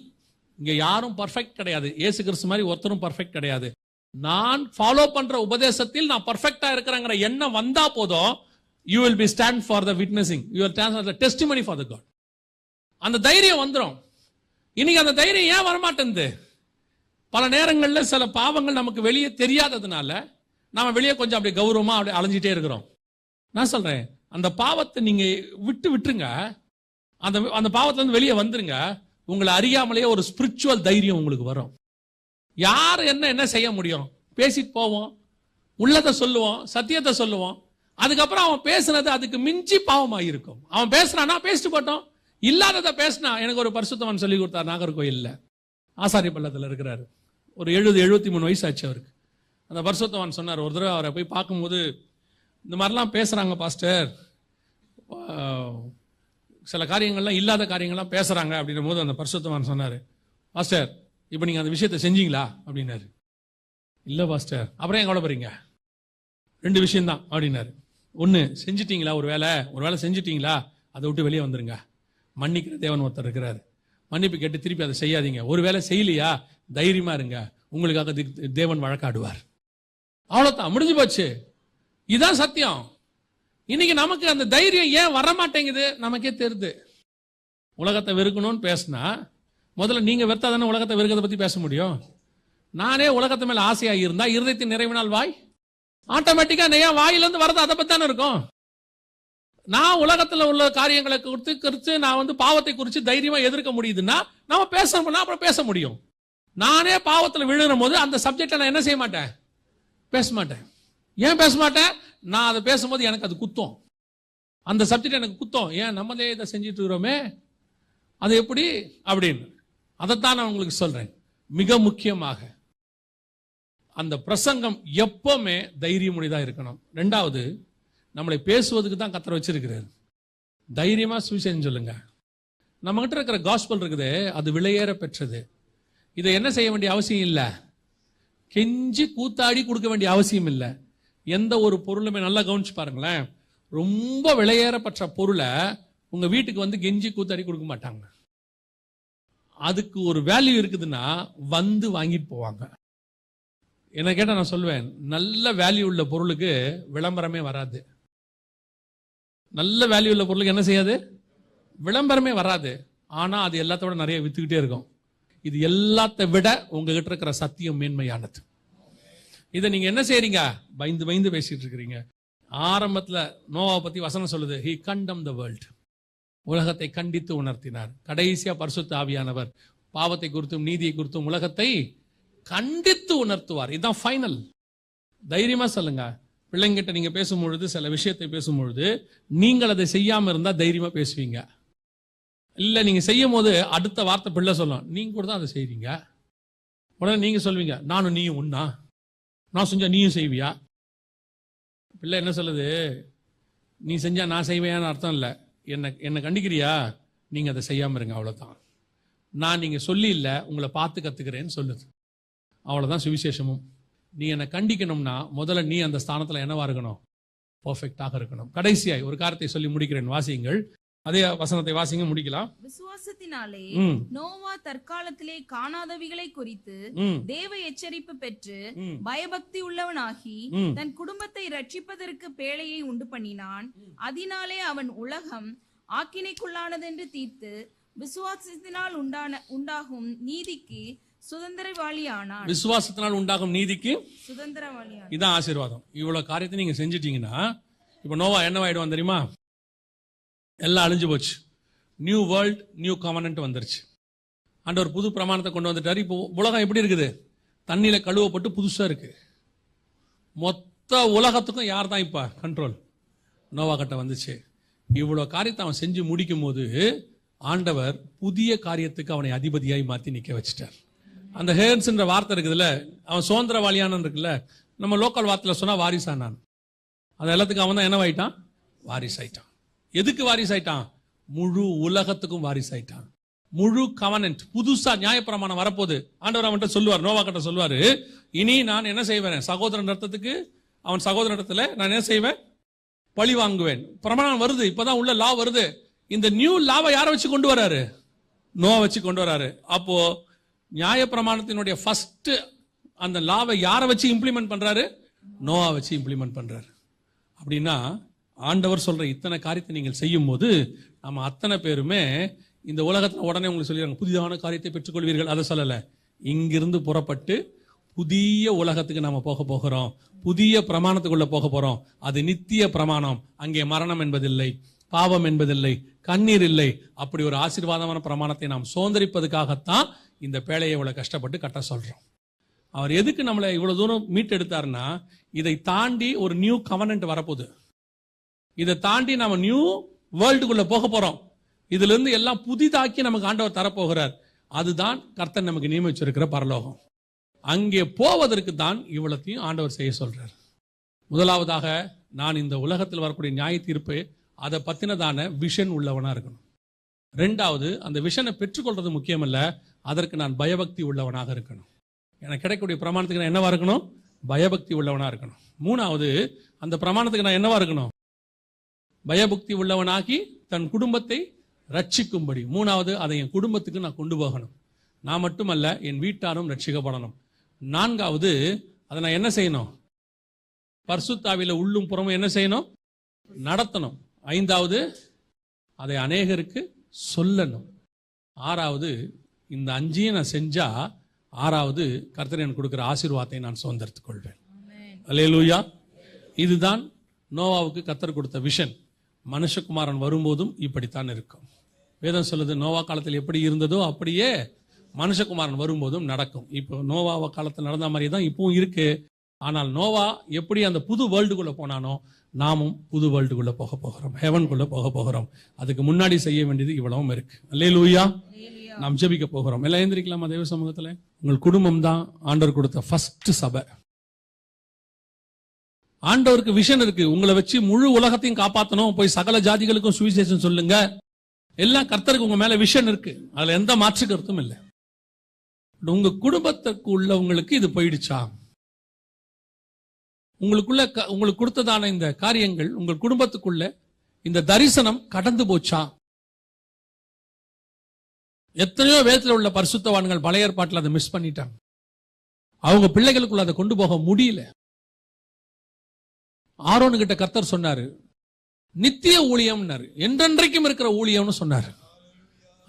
இங்க யாரும் பர்ஃபெக்ட் கிடையாது. இயேசு கிறிஸ்து மாதிரி ஒருத்தரும் பர்ஃபெக்ட் கிடையாது. நான் ஃபாலோ பண்ற உபதேசத்தில் நான் பர்ஃபெக்டா இருக்கிறேங்கிற எண்ணம் வந்தா போதும், you will be stand for the witnessing, you will stand for the testimony for the God. அந்த தைரியம் வந்துடும். இன்னைக்கு அந்த தைரியம் ஏன் வரமாட்டேங்குது? பல நேரங்களில் சில பாவங்கள் நமக்கு வெளியே தெரியாததுனால நாம வெளியே கொஞ்சம் அப்படியே கௌரவமா அப்படியே அலைஞ்சிட்டே இருக்கிறோம். நான் சொல்றேன், அந்த பாவத்தை நீங்க விட்டுருங்க. அந்த பாவத்துல இருந்து வெளியே வந்துருங்க. உங்களை அறியாமலேயே ஒரு ஸ்பிரிச்சுவல் தைரியம் உங்களுக்கு வரும். யார் என்ன செய்ய முடியும்? பேசிட்டு போவோம், உள்ளதை சொல்லுவோம், சத்தியத்தை சொல்லுவோம். அதுக்கப்புறம் அவன் பேசுனது அதுக்கு மிஞ்சி பாவமாயிருக்கும். அவன் பேசுறானா பேசிட்டு போட்டோம், இல்லாததை பேசினா. எனக்கு ஒரு பரிசுத்தவன் சொல்லி கொடுத்தார், நாகர்கோயில்ல ஆசாரிய பள்ளத்தில் இருக்கிறாரு. ஒரு 73 வயசு ஆச்சு அவருக்கு. அந்த பரிசுத்தவன் சொன்னார், ஒரு தடவை அவரை போய் பார்க்கும்போது, இந்த மாதிரிலாம் பேசுறாங்க பாஸ்டர், சில காரியங்கள்லாம் இல்லாத காரியங்கள்லாம் பேசுறாங்க அப்படின்னும் போது அந்த பரிசுத்தவான் சொன்னாரு, பாஸ்டர் இப்போ நீங்க அந்த விஷயத்தை செஞ்சீங்களா அப்படின்னாரு. இல்ல பாஸ்டர். அப்புறம் ஏன் கவலைப்படுறீங்க? 2 விஷயம்தான் அப்படின்னாரு. ஒன்று, செஞ்சிட்டீங்களா? ஒரு வேலை செஞ்சிட்டீங்களா? அதை விட்டு வெளியே வந்துருங்க. மன்னிக்கிற தேவன் ஒருத்தர் இருக்கிறாரு. மன்னிப்பு கேட்டு திருப்பி அதை செய்யாதீங்க. ஒரு வேலை செய்யலையா, தைரியமா இருங்க, உங்களுக்காக தேவன் வழக்காடுவார். அவ்வளவுதான், முடிஞ்சு போச்சு. இதுதான் சத்தியம். இன்னைக்கு நமக்கு அந்த தைரியம் ஏன் வர மாட்டேங்குது? நமக்கே தெரியுது. உலகத்தை வெறுக்கணும்னு பேசினா முதல்ல நீங்க வெறுத்தா தானே உலகத்தை வெறுக்கிறத பத்தி பேச முடியும். நானே உலகத்து மேல ஆசையாக இருந்தா இருதயத்தின் நிறைவினால் வாய், ஆட்டோமேட்டிக்கா ஏன் வாயிலிருந்து வரது அதை பத்தி தானே இருக்கும். நான் உலகத்துல உள்ள காரியங்களை குறித்து நான் பாவத்தை குறித்து தைரியமா எதிர்க்க முடியுதுன்னா நம்ம பேசணும்னா அப்புறம் பேச முடியும். நானே பாவத்துல விழுகிற போது அந்த சப்ஜெக்ட நான் என்ன செய்ய மாட்டேன்? பேச மாட்டேன். ஏன் பேச மாட்டேன்? நான் அதை பேசும்போது எனக்கு அது குத்தம். அந்த சப்ஜெக்ட் எனக்கு குத்தம். ஏன் நம்மளே இதை செஞ்சுட்டு இருக்கிறோமே, அது எப்படி அப்படின்னு. அதைத்தான் நான் உங்களுக்கு சொல்றேன். மிக முக்கியமாக அந்த பிரசங்கம் எப்பவுமே தைரியமுடிதா இருக்கணும். 2வது, நம்மளை பேசுவதுக்கு தான் கர்த்தர் வச்சிருக்கிறார். தைரியமா சுவிசேஷம் சொல்லுங்க. நம்ம கிட்ட இருக்கிற காஸ்பல் இருக்குது, அது விலையேற பெற்றது. இதை என்ன செய்ய வேண்டிய அவசியம் இல்லை, கெஞ்சி கூத்தாடி கொடுக்க வேண்டிய அவசியம் இல்லை. எந்த ஒரு பொருளுமே நல்லா கவனிச்சு பாருங்களேன், ரொம்ப விலையேறப்பட்ட பொருளை உங்க வீட்டுக்கு கெஞ்சி கூத்தாடி கொடுக்க மாட்டாங்க. அதுக்கு ஒரு வேல்யூ இருக்குதுன்னா வாங்கிட்டு போவாங்க. என்ன கேட்டா நான் சொல்லுவேன், நல்ல வேல்யூ உள்ள பொருளுக்கு விளம்பரமே வராது. நல்ல வேல்யூ உள்ள பொருளுக்கு என்ன செய்யாது? விளம்பரமே வராது. ஆனா அது எல்லாத்தோட நிறைய வித்துக்கிட்டே இருக்கும். இது எல்லாத்தை விட உங்ககிட்ட இருக்கிற சத்தியம் மேன்மையானது. இதை நீங்க என்ன செய்றீங்க? பயந்து பேசிட்டு இருக்கிறீங்க. ஆரம்பத்துல நோவா பத்தி வசனம் சொல்லுது, he condemned the world. உலகத்தை கண்டித்து உணர்த்தினார். கடைசியா பரிசுத்த ஆவியானவர் பாவத்தை குறித்தும் நீதியை குறித்தும் உலகத்தை கண்டித்து உணர்த்துவார். இதுதான் ஃபைனல். தைரியமா சொல்லுங்க. பிள்ளைங்கிட்ட நீங்க பேசும்பொழுது, சில விஷயத்தை பேசும்பொழுது நீங்கள் அதை செய்யாம இருந்தா தைரியமா பேசுவீங்க. இல்ல நீங்க செய்யும் போது அடுத்த வார்த்தை பிள்ளை சொல்லும், நீங்க கூட தான் அதை செய்வீங்க. உடனே நீங்க சொல்வீங்க, நானும் நீயும் ஒண்ணா, நான் செஞ்சா நீயும் செய்வியா? பிள்ளை என்ன சொல்லுது? நீ செஞ்சா நான் செய்வேன்னு அர்த்தம் இல்லை. என்ன கண்டிக்கிறியா, நீங்க அதை செய்யாம இருங்க, அவ்வளவுதான். நான் நீங்க சொல்லி இல்லை, உங்களை பார்த்து கத்துக்கிறேன்னு சொல்லுது. அவ்வளவுதான் சுவிசேஷமும். நீ என்னை கண்டிக்கணும்னா முதல்ல நீ அந்த ஸ்தானத்துல என்னவா இருக்கணும்? பர்ஃபெக்டாக இருக்கணும். கடைசியாய் ஒரு காரியத்தை சொல்லி முடிக்கிறேன், வாசியுங்கள். அதே வசனத்தை வாசிங்க, முடிக்கலாம். விசுவாசத்தினாலே நோவா தற்காலத்திலே காணாதவைகளை குறித்து தேவ எச்சரிப்பு பெற்று பயபக்தி உள்ளவனாகி தன் குடும்பத்தை ரட்சிப்பதற்கு பேழையை உண்டு பண்ணினான். அதனாலே அவன் உலகம் ஆக்கினைக்குள்ளானதென்று தீர்த்து விசுவாசத்தினால் உண்டாகும் நீதிக்கு சுதந்திரவாளியானான். விசுவாசத்தினால் உண்டாகும் நீதிக்கு சுதந்திரவாளியானான். இதான் ஆசீர்வாதம். இவ்வளவு காரியத்தை நீங்க செஞ்சிட்டீங்கன்னா இப்ப நோவா என்னவாயிடுவான் தெரியுமா? எல்லாம் அழிஞ்சு போச்சு. நியூ வேர்ல்ட், நியூ கவர்னன்ட் வந்துருச்சு. ஆண்டவர் புது பிரமாணத்தை கொண்டு வந்துட்டாரு. இப்போ உலகம் எப்படி இருக்குது? தண்ணியில கழுவப்பட்டு புதுசா இருக்கு. மொத்த உலகத்துக்கும் யார் தான் இப்ப கண்ட்ரோல்? நோவா கிட்ட வந்துச்சு. இவ்வளவு காரியத்தை அவன் செஞ்சு முடிக்கும் போது ஆண்டவர் புதிய காரியத்துக்கு அவனை அதிபதியாய் மாத்தி நிக்க வச்சுட்டார். அந்த ஹேர்ன்ஸ்ன்ற வார்த்தை இருக்குதுல்ல, அவன் சுதந்திரவாளியான இருக்குல்ல, நம்ம லோக்கல் வார்த்தையில சொன்னா வாரிசானான். அது எல்லாத்துக்கும் அவன் தான் என்னவாயிட்டான்? வாரிசாயிட்டான். எதுக்கு வாரிசாயிட்டான்? முழு உலகத்துக்கும் வாரிசாயிட்டான். முழு கவர்னன்ட், புதுசா நியாயப்பிரமாணம் வரப்போகுது. ஆண்டவர் அவன்கிட்ட சொல்லுவார், நோவா கிட்ட சொல்லுவாரு, இனி நான் என்ன செய்வேன்? சகோதரன் ரத்தத்துக்கு அவன் சகோதரன் இடத்துல நான் என்ன செய்வேன்? பழி வாங்குவேன். பிரமாணம் வருது, இப்பதான் உள்ள லா வருது. இந்த நியூ லாவை யாரை வச்சு கொண்டு வராரு? நோவா வச்சு கொண்டு வராரு. அப்போ நியாயப்பிரமாணத்தினுடைய ஃபர்ஸ்ட் அந்த லாவை யாரை வச்சு இம்ப்ளிமெண்ட் பண்றாரு? நோவா வச்சு இம்ப்ளிமெண்ட் பண்றாரு. அப்படின்னா ஆண்டவர் சொல்ற இத்தனை காரியத்தை நீங்கள் செய்யும் போது நம்ம அத்தனை பேருமே இந்த உலகத்துல உடனே உங்களுக்கு சொல்லிடுறாங்க, புதிதான காரியத்தை பெற்றுக்கொள்வீர்கள். அதை சொல்லல, இங்கிருந்து புறப்பட்டு புதிய உலகத்துக்கு நாம போக போகிறோம். புதிய பிரமாணத்துக்குள்ள போக போறோம். அது நித்திய பிரமாணம். அங்கே மரணம் என்பதில்லை, பாவம் என்பதில்லை, கண்ணீர் இல்லை. அப்படி ஒரு ஆசீர்வாதமான பிரமாணத்தை நாம் சுதந்திரிப்பதுக்காகத்தான் இந்த பேழையை இவ்வளவு கஷ்டப்பட்டு கட்ட சொல்றோம். அவர் எதுக்கு நம்மளை இவ்வளவு தூரம் மீட்டெடுத்தாருன்னா, இதை தாண்டி ஒரு நியூ கவர்னன்ட் வரப்போகுது. இதை தாண்டி நம்ம நியூ வேர்ல்டுக்குள்ள போக போறோம். இதுல இருந்து எல்லாம் புதிதாக்கி நமக்கு ஆண்டவர் தரப்போகிறார். அதுதான் கர்த்தர் நமக்கு நியமிச்சிருக்கிற பரலோகம். அங்கே போவதற்கு தான் இவ்வளத்தையும் ஆண்டவர் செய்ய சொல்றார். முதலாவதாக, நான் இந்த உலகத்தில் வரக்கூடிய நியாய தீர்ப்பு அதை பத்தினதான விஷன் உள்ளவனா இருக்கணும். ரெண்டாவது, அந்த விஷனை பெற்றுக்கொள்றது முக்கியமல்ல, அதற்கு நான் பயபக்தி உள்ளவனாக இருக்கணும். எனக்கு கிடைக்கக்கூடிய பிரமாணத்துக்கு நான் என்னவா இருக்கணும்? பயபக்தி உள்ளவனா இருக்கணும். மூணாவது, அந்த பிரமாணத்துக்கு நான் என்னவா இருக்கணும்? பயபக்தி உள்ளவனாகி தன் குடும்பத்தை ரட்சிக்கும்படி. மூணாவது, அதை என் குடும்பத்துக்கு நான் கொண்டு போகணும். நான் மட்டுமல்ல, என் வீட்டாரும் ரட்சிக்கப்படணும். நான்காவது, அதை நான் என்ன செய்யணும்? பரிசுத்தாவில உள்ளும் புறமும் என்ன செய்யணும்? நடத்தணும். ஐந்தாவது, அதை அநேகருக்கு சொல்லணும். ஆறாவது, இந்த அஞ்சையும் நான் செஞ்சா ஆறாவது, கர்த்தர் எனக்கு கொடுக்கிற ஆசீர்வாதத்தை நான் சுதந்திரத்துக் கொள்வேன். அல்லேலூயா. இதுதான் நோவாவுக்கு கர்த்தர் கொடுத்த விஷன். மனுஷகுமாரன் வரும்போதும் இப்படித்தான் இருக்கும். வேதம் சொல்லுது, நோவா காலத்தில் எப்படி இருந்ததோ அப்படியே மனுஷகுமாரன் வரும்போதும் நடக்கும். இப்போ நோவா காலத்தில் நடந்த மாதிரி தான் இப்பவும் இருக்கு. ஆனால் நோவா எப்படி அந்த புது வேர்ல்டுக்குள்ள போனானோ, நாமும் புது வேர்ல்டுக்குள்ள போக போகிறோம், ஹெவனுக்குள்ள போக போகிறோம். அதுக்கு முன்னாடி செய்ய வேண்டியது இவ்வளவும் இருக்கு. அல்லேலூயா. நாம் ஜெபிக்க போகிறோம். எல்லாம் எழுந்திருக்கலாமா தேவ சமூகத்துல? உங்கள் குடும்பம் தான் ஆண்டவர் கொடுத்த ஃபர்ஸ்ட் சபை. ஆண்டவருக்கு விஷன் இருக்கு, உங்களை வச்சு முழு உலகத்தையும் காப்பாற்றணும், போய் சகல ஜாதிகளுக்கும் சுவிசேஷம் சொல்லுங்க. எல்லாம் கர்த்தருக்கு உங்க மேல விஷன் இருக்கு, அதுல எந்த மாற்று கருத்தும் இல்லை. உங்க குடும்பத்துக்கு உள்ளவங்களுக்கு இது போயிடுச்சா? உங்களுக்கு கொடுத்ததான இந்த காரியங்கள் உங்கள் குடும்பத்துக்குள்ள இந்த தரிசனம் கடந்து போச்சா? எத்தனையோ வேதத்தில் உள்ள பரிசுத்தவான்கள் பழைய ஏற்பாட்டில் அதை மிஸ் பண்ணிட்டாங்க. அவங்க பிள்ளைகளுக்குள்ள அதை கொண்டு போக முடியல. ஆரோனு கிட்ட கர்த்தர் சொன்னாரு, நித்திய ஊழியம்னாரு, என்றென்றைக்கும் இருக்கிற ஊழியம்னு சொன்னாரு.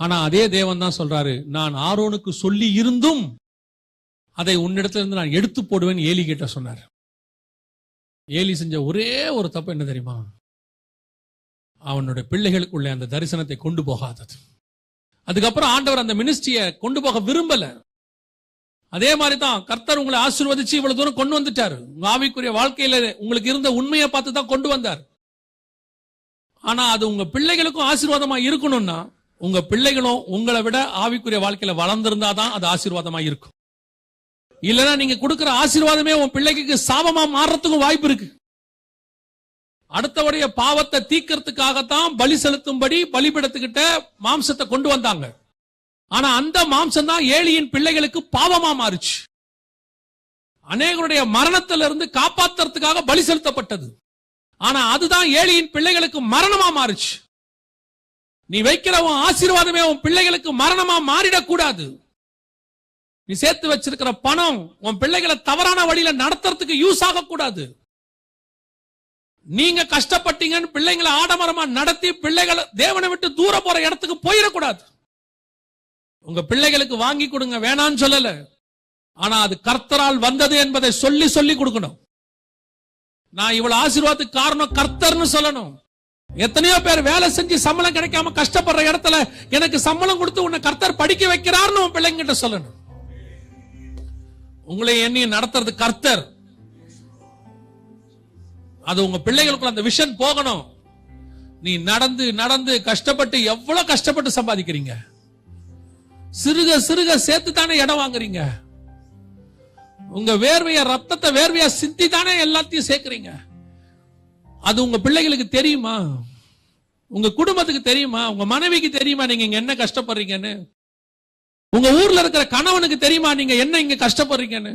ஆனா அதே தேவன் தான் சொல்றாரு, நான் ஆரோனுக்கு சொல்லி இருந்தும் அதை உன்னிடத்துல இருந்து நான் எடுத்து போடுவேன் ஏலி கிட்ட சொன்னார். ஏலி செஞ்ச ஒரே ஒரு தப்பு என்ன தெரியுமா? அவனுடைய பிள்ளைகளுக்குள்ள அந்த தரிசனத்தை கொண்டு போகாதது. அதுக்கப்புறம் ஆண்டவர் அந்த மினிஸ்ட்ரியை கொண்டு போக விரும்பல. அதே மாதிரி தான் கர்த்தர் உங்களை ஆசீர்வதிச்சு இவ்வளவு தூரம் கொண்டு வந்துட்டாரு. உங்க ஆவிக்குரிய வாழ்க்கையில உங்களுக்கு இருந்த உண்மையை பார்த்து தான் கொண்டு வந்தார். ஆனா அது உங்க பிள்ளைகளுக்கும் ஆசீர்வாதமா இருக்கணும்னா, உங்க பிள்ளைகளும் உங்களை விட ஆவிக்குரிய வாழ்க்கையில வளர்ந்திருந்தாதான் அது ஆசீர்வாதமா இருக்கும். இல்லைன்னா நீங்க கொடுக்கிற ஆசீர்வாதமே உன் பிள்ளைக்கு சாபமா மாறுறதுக்கும் வாய்ப்பு இருக்கு. அடுத்தவடைய பாவத்தை தீக்கிறதுக்காகத்தான் பலி செலுத்தும்படி பலிபீடத்துக்கிட்ட மாம்சத்தை கொண்டு வந்தாங்க. ஆனா அந்த மாம்சம் தான் ஏலியின் பிள்ளைகளுக்கு பாவமா மாறுச்சு. அநேகருடைய மரணத்திலிருந்து காப்பாத்துறதுக்காக பலி செலுத்தப்பட்டது. ஆனா அதுதான் ஏலியின் பிள்ளைகளுக்கு மரணமா மாறுச்சு. நீ வைக்கிற உன் ஆசீர்வாதமே உன் பிள்ளைகளுக்கு மரணமா மாறிடக்கூடாது. நீ சேர்த்து வச்சிருக்கிற பணம் உன் பிள்ளைகளை தவறான வழியில நடத்துறதுக்கு யூஸ் ஆகக்கூடாது. நீங்க கஷ்டப்பட்டீங்கன்னு பிள்ளைங்களை ஆடம்பரமா நடத்தி பிள்ளைகளை தேவனை விட்டு தூர போற இடத்துக்கு போயிடக்கூடாது. உங்க பிள்ளைகளுக்கு வாங்கி கொடுங்க, வேணான்னு சொல்லல. ஆனா அது கர்த்தரால் வந்தது என்பதை சொல்லி சொல்லி கொடுக்கணும். நான் இவ்வளவு ஆசீர்வாதத்துக்கு காரணம் கர்த்தர்னு சொல்லணும். எத்தனையோ பேர் வேலை செஞ்சு சம்பளம் கிடைக்காம கஷ்டப்படுற இடத்துல எனக்கு சம்பளம் கொடுத்து உன்னை கர்த்தர் படிக்க வைக்கிறார்னு உன் பிள்ளைங்கிட்ட சொல்லணும். உங்களை எண்ணி நடத்துறது கர்த்தர். அது உங்க பிள்ளைகளுக்குள்ள அந்த விஷன் போகணும். நீ நடந்து நடந்து கஷ்டப்பட்டு எவ்வளவு கஷ்டப்பட்டு சம்பாதிக்கிறீங்க, சிறுக சிறுக சேர்த்து தானே இடம் வாங்குறீங்க. உங்க வேர்வைய ரத்தத்தை வேர்வையா சிந்தி தானே எல்லாத்தையும் சேர்க்கிறீங்க. அது உங்க பிள்ளைகளுக்கு தெரியுமா? உங்க குடும்பத்துக்கு தெரியுமா? உங்க மனைவிக்கு தெரியுமா நீங்க இங்க என்ன கஷ்டப்படுறீங்கன்னு? உங்க ஊர்ல இருக்கிற கணவனுக்கு தெரியுமா நீங்க என்ன இங்க கஷ்டப்படுறீங்கன்னு?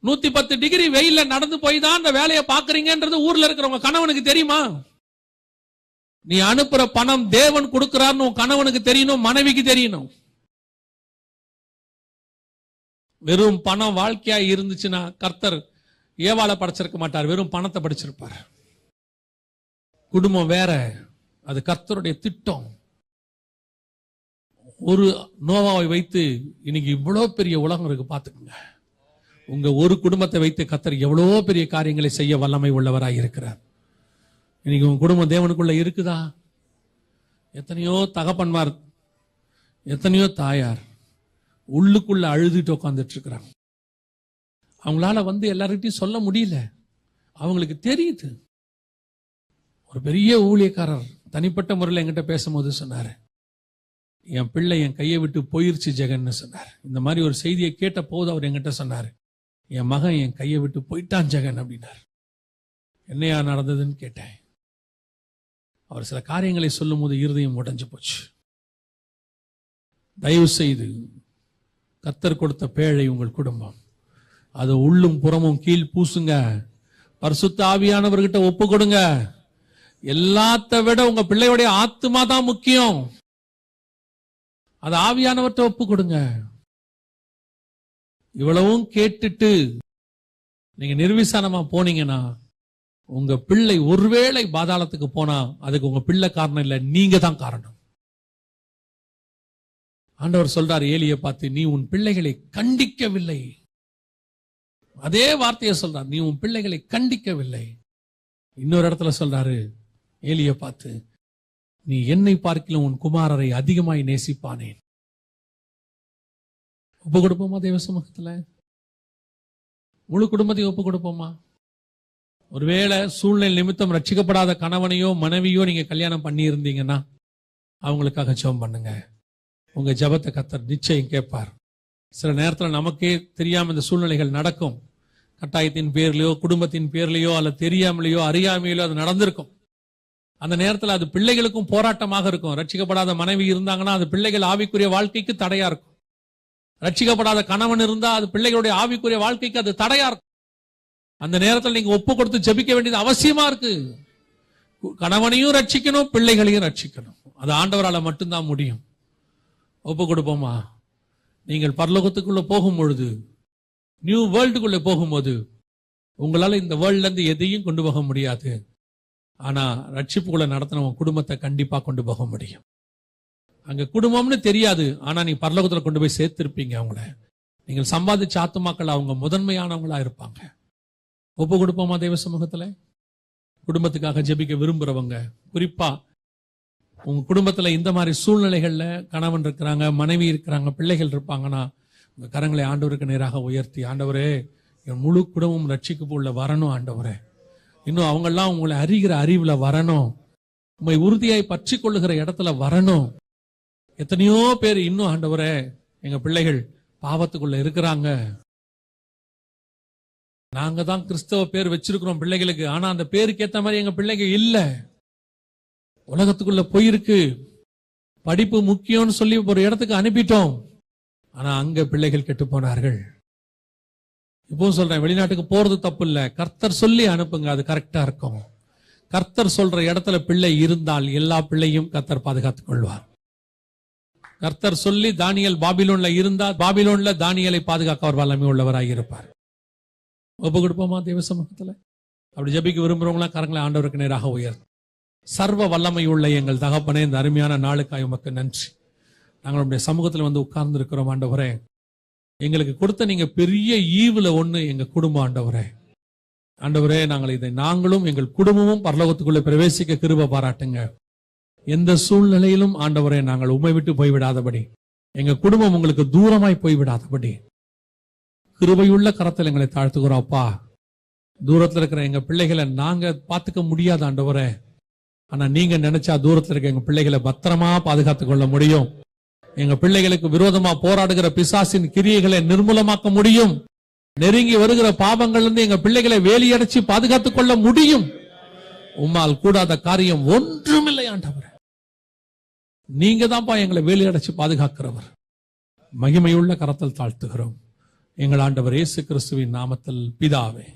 110 டிகிரி வெயில்ல நடந்து போய் தான் அந்த வேலையை பாக்குறீங்கன்றது ஊர்ல இருக்கிற உங்க கணவனுக்கு தெரியுமா? நீ அனுப்புற பணம் தேவன் கொடுக்கிறார்னு உன் கணவனுக்கு தெரியணும், மனைவிக்கு தெரியணும். வெறும் பணம் வாழ்க்கையா இருந்துச்சுன்னா கர்த்தர் ஏவாளை படைச்சிருக்க மாட்டார், வெறும் பணத்தை படிச்சிருப்பார். குடும்பம் வேற, அது கர்த்தருடைய திட்டம். ஒரு நோவாவை வைத்து இன்னைக்கு இவ்வளவு பெரிய உலகம் இருக்கு பாத்துக்கோங்க. உங்க ஒரு குடும்பத்தை வைத்து கர்த்தர் எவ்வளவு பெரிய காரியங்களை செய்ய வல்லமை உள்ளவராய் இருக்கிறார். இன்னைக்கு உங்க குடும்பம் தேவனுக்குள்ள இருக்குதா? எத்தனையோ தகப்பன்மார், எத்தனையோ தாயார் உள்ளுக்குள்ள அழுதுட்டு உட்கார்ந்துட்டு இருக்கிறாங்க. அவங்களால எல்லார்கிட்டையும் சொல்ல முடியல. அவங்களுக்கு தெரியுது. ஒரு பெரிய ஊழியக்காரர் தனிப்பட்ட முறையில் என்கிட்ட பேசும்போது சொன்னாரு, என் பிள்ளை என் கையை விட்டு போயிருச்சு ஜெகன்னு சொன்னார். இந்த மாதிரி ஒரு செய்தியை கேட்ட போது அவர் என்கிட்ட சொன்னாரு, என் மகன் என் கையை விட்டு போயிட்டான் ஜெகன் அப்படின்னார். என்னையா நடந்ததுன்னு கேட்டேன். அவர் சில காரியங்களை சொல்லும் போது இருதயம் உடைஞ்சு போச்சு. தயவு செய்து கர்த்தர் கொடுத்த பேழை உங்கள் குடும்பம், அது உள்ளும் புறமும் கீழ் பூசுங்க. பரிசுத்த ஆவியானவர்கிட்ட ஒப்பு கொடுங்க. எல்லாத்த விட உங்க பிள்ளையுடைய ஆத்துமா தான் முக்கியம். அது ஆவியானவர்கிட்ட ஒப்பு கொடுங்க. இவ்வளவும் கேட்டுட்டு நீங்க நிர்விசானமா போனீங்கன்னா உங்க பிள்ளை ஒருவேளை பாதாளத்துக்கு போனா அதுக்கு உங்க பிள்ளை காரணம் இல்ல, நீங்க தான் காரணம். ஆண்டவர் சொல்றார் ஏலியை பார்த்து, நீ உன் பிள்ளைகளை கண்டிக்கவில்லை. அதே வார்த்தையை சொல்றார், நீ உன் பிள்ளைகளை கண்டிக்கவில்லை. இன்னொரு இடத்துல சொல்றாரு ஏலியை பார்த்து, நீ என்னை பார்க்கிலும் உன் குமாரரை அதிகமாய் நேசிப்பானேன். ஒப்பு கொடுப்போமா தேவ சமூகத்துல? முழு குடும்பத்தையும் ஒப்பு கொடுப்போமா? ஒருவேளை சூழ்நிலை நிமித்தம் ரட்சிக்கப்படாத கணவனையோ மனைவியோ நீங்க கல்யாணம் பண்ணி இருந்தீங்கன்னா அவங்களுக்காக ஜெபம் பண்ணுங்க. உங்க ஜெபத்தை கர்த்தர் நிச்சயம் கேட்பார். சில நேரத்தில் நமக்கே தெரியாம இந்த சூழ்நிலைகள் நடக்கும். கட்டாயத்தின் பேர்லயோ குடும்பத்தின் பேர்லயோ அல்ல தெரியாமலையோ அறியாமையிலோ அது நடந்திருக்கும். அந்த நேரத்தில் அது பிள்ளைகளுக்கும் போராட்டமாக இருக்கும். ரட்சிக்கப்படாத மனைவி இருந்தாங்கன்னா அது பிள்ளைகள் ஆவிக்குரிய வாழ்க்கைக்கு தடையா இருக்கும். ரட்சிக்கப்படாத கணவன் இருந்தா அது பிள்ளைகளுடைய ஆவிக்குரிய வாழ்க்கைக்கு அது தடையா இருக்கும். அந்த நேரத்தில் நீங்க ஒப்பு கொடுத்து ஜெபிக்க வேண்டியது அவசியமா இருக்கு. கணவனையும் ரட்சிக்கணும், பிள்ளைகளையும் ரட்சிக்கணும். அது ஆண்டவரால மட்டும்தான் முடியும். ஒப்பு கொடுப்போமா? நீங்கள் பரலோகத்துக்குள்ள போகும் பொழுது, நியூ வேர்ல்டுக்குள்ள போகும்போது உங்களால இந்த வேர்ல்ட்ல இருந்து எதையும் கொண்டு போக முடியாது. ஆனா ரட்சிப்புக்குள்ள நடத்தின உங்க குடும்பத்தை கண்டிப்பா கொண்டு போக முடியும். அங்க குடும்பம்னு தெரியாது, ஆனா நீ பரலோகத்துல கொண்டு போய் சேர்த்திருப்பீங்க. அவங்கள நீங்கள் சம்பாதிச்ச ஆத்துமாக்கள் அவங்க முதன்மையானவங்களா இருப்பாங்க. ஒப்பு கொடுப்போமா தேவ சமூகத்துல? குடும்பத்துக்காக ஜெபிக்க விரும்புறவங்க, குறிப்பா உங்க குடும்பத்துல இந்த மாதிரி சூழ்நிலைகள்ல கணவன் இருக்கிறாங்க, மனைவி இருக்கிறாங்க, பிள்ளைகள் இருப்பாங்கன்னா உங்க கரங்களை ஆண்டவருக்கு நேராக உயர்த்தி, ஆண்டவரே என் முழு குடும்பம் ரட்சிக்குள்ள வரணும் ஆண்டவரே, இன்னும் அவங்கெல்லாம் உங்களை அறிகிற அறிவுல வரணும், உண்மை உறுதியாய் பற்றி கொள்ளுகிற இடத்துல வரணும். எத்தனையோ பேர் இன்னும் ஆண்டவரே எங்க பிள்ளைகள் பாவத்துக்குள்ள இருக்கிறாங்க, நாங்க தான் கிறிஸ்தவ பேர் வச்சிருக்கிறோம் பிள்ளைகளுக்கு, ஆனா அந்த பேருக்கு ஏத்த மாதிரி எங்க பிள்ளைங்க இல்ல, உலகத்துக்குள்ள போயிருக்கு, படிப்பு முக்கியம்னு சொல்லி ஒரு இடத்துக்கு அனுப்பிட்டோம், ஆனா அங்க பிள்ளைகள் கெட்டு போனார்கள். இப்போ சொல்றேன், வெளிநாட்டுக்கு போறது தப்பு இல்ல, கர்த்தர் சொல்லி அனுப்புங்க, அது கரெக்டா இருக்கும். கர்த்தர் சொல்ற இடத்துல பிள்ளை இருந்தால் எல்லா பிள்ளையும் கர்த்தர் பாதுகாத்துக் கொள்வார். கர்த்தர் சொல்லி தானியேல் பாபிலோன்ல இருந்தா பாபிலோன்ல தானியேலை பாதுகாக்க அவர் வல்லமை உள்ளவராக இருப்பார். ஒப்பு கொடுப்போமா தேவ சமூகத்துல? அப்படி ஜெபிக்க விரும்புறவங்களா கரங்களை ஆண்டவருக்கு நேராக உயர்த்து. சர்வ வல்லமை உள்ள எங்கள் தகப்பனே, இந்த அருமையான நாளுக்காய் உமக்கு நன்றி. நாங்கள் உடைய சமூகத்தில் வந்து உட்கார்ந்து இருக்கிறோம் ஆண்டவரே. எங்களுக்கு கொடுத்த நீங்க பெரிய ஈவுல ஒண்ணு எங்க குடும்பம் ஆண்டவரே. ஆண்டவரே, நாங்கள் இதை நாங்களும் எங்கள் குடும்பமும் பரலோகத்துக்குள்ளே பிரவேசிக்க கிருபை பாராட்டுங்க. எந்த சூழ்நிலையிலும் ஆண்டவரே நாங்கள் உம்மை விட்டு போய்விடாதபடி, எங்க குடும்பம் உங்களுக்கு தூரமாய் போய்விடாதபடி கிருபையுள்ள கரத்தில் எங்களை தாழ்த்துக்கிறோம் அப்பா. தூரத்தில் இருக்கிற எங்க பிள்ளைகளை நாங்க பார்த்துக்க முடியாத ஆண்டவரே, ஆனா நீங்க நினைச்சா தூரத்தில் இருக்க எங்க பிள்ளைகளை பத்திரமா பாதுகாத்துக் கொள்ள முடியும். எங்க பிள்ளைகளுக்கு விரோதமா போராடுகிற பிசாசின் கிரியைகளை நிர்மூலமாக்க முடியும். நெருங்கி வருகிற பாவங்கள் இருந்து எங்க பிள்ளைகளை வேலியடைச்சு பாதுகாத்துக் கொள்ள முடியும். உம்மால் கூடாத காரியம் ஒன்றுமில்லை ஆண்டவர். நீங்க தான்ப்பா எங்களை வேலியடைச்சு பாதுகாக்கிறவர். மகிமையுள்ள கரத்தில் தாழ்த்துகிறோம் எங்கள் ஆண்டவர் இயேசு கிறிஸ்துவின் நாமத்தில் பிதாவே.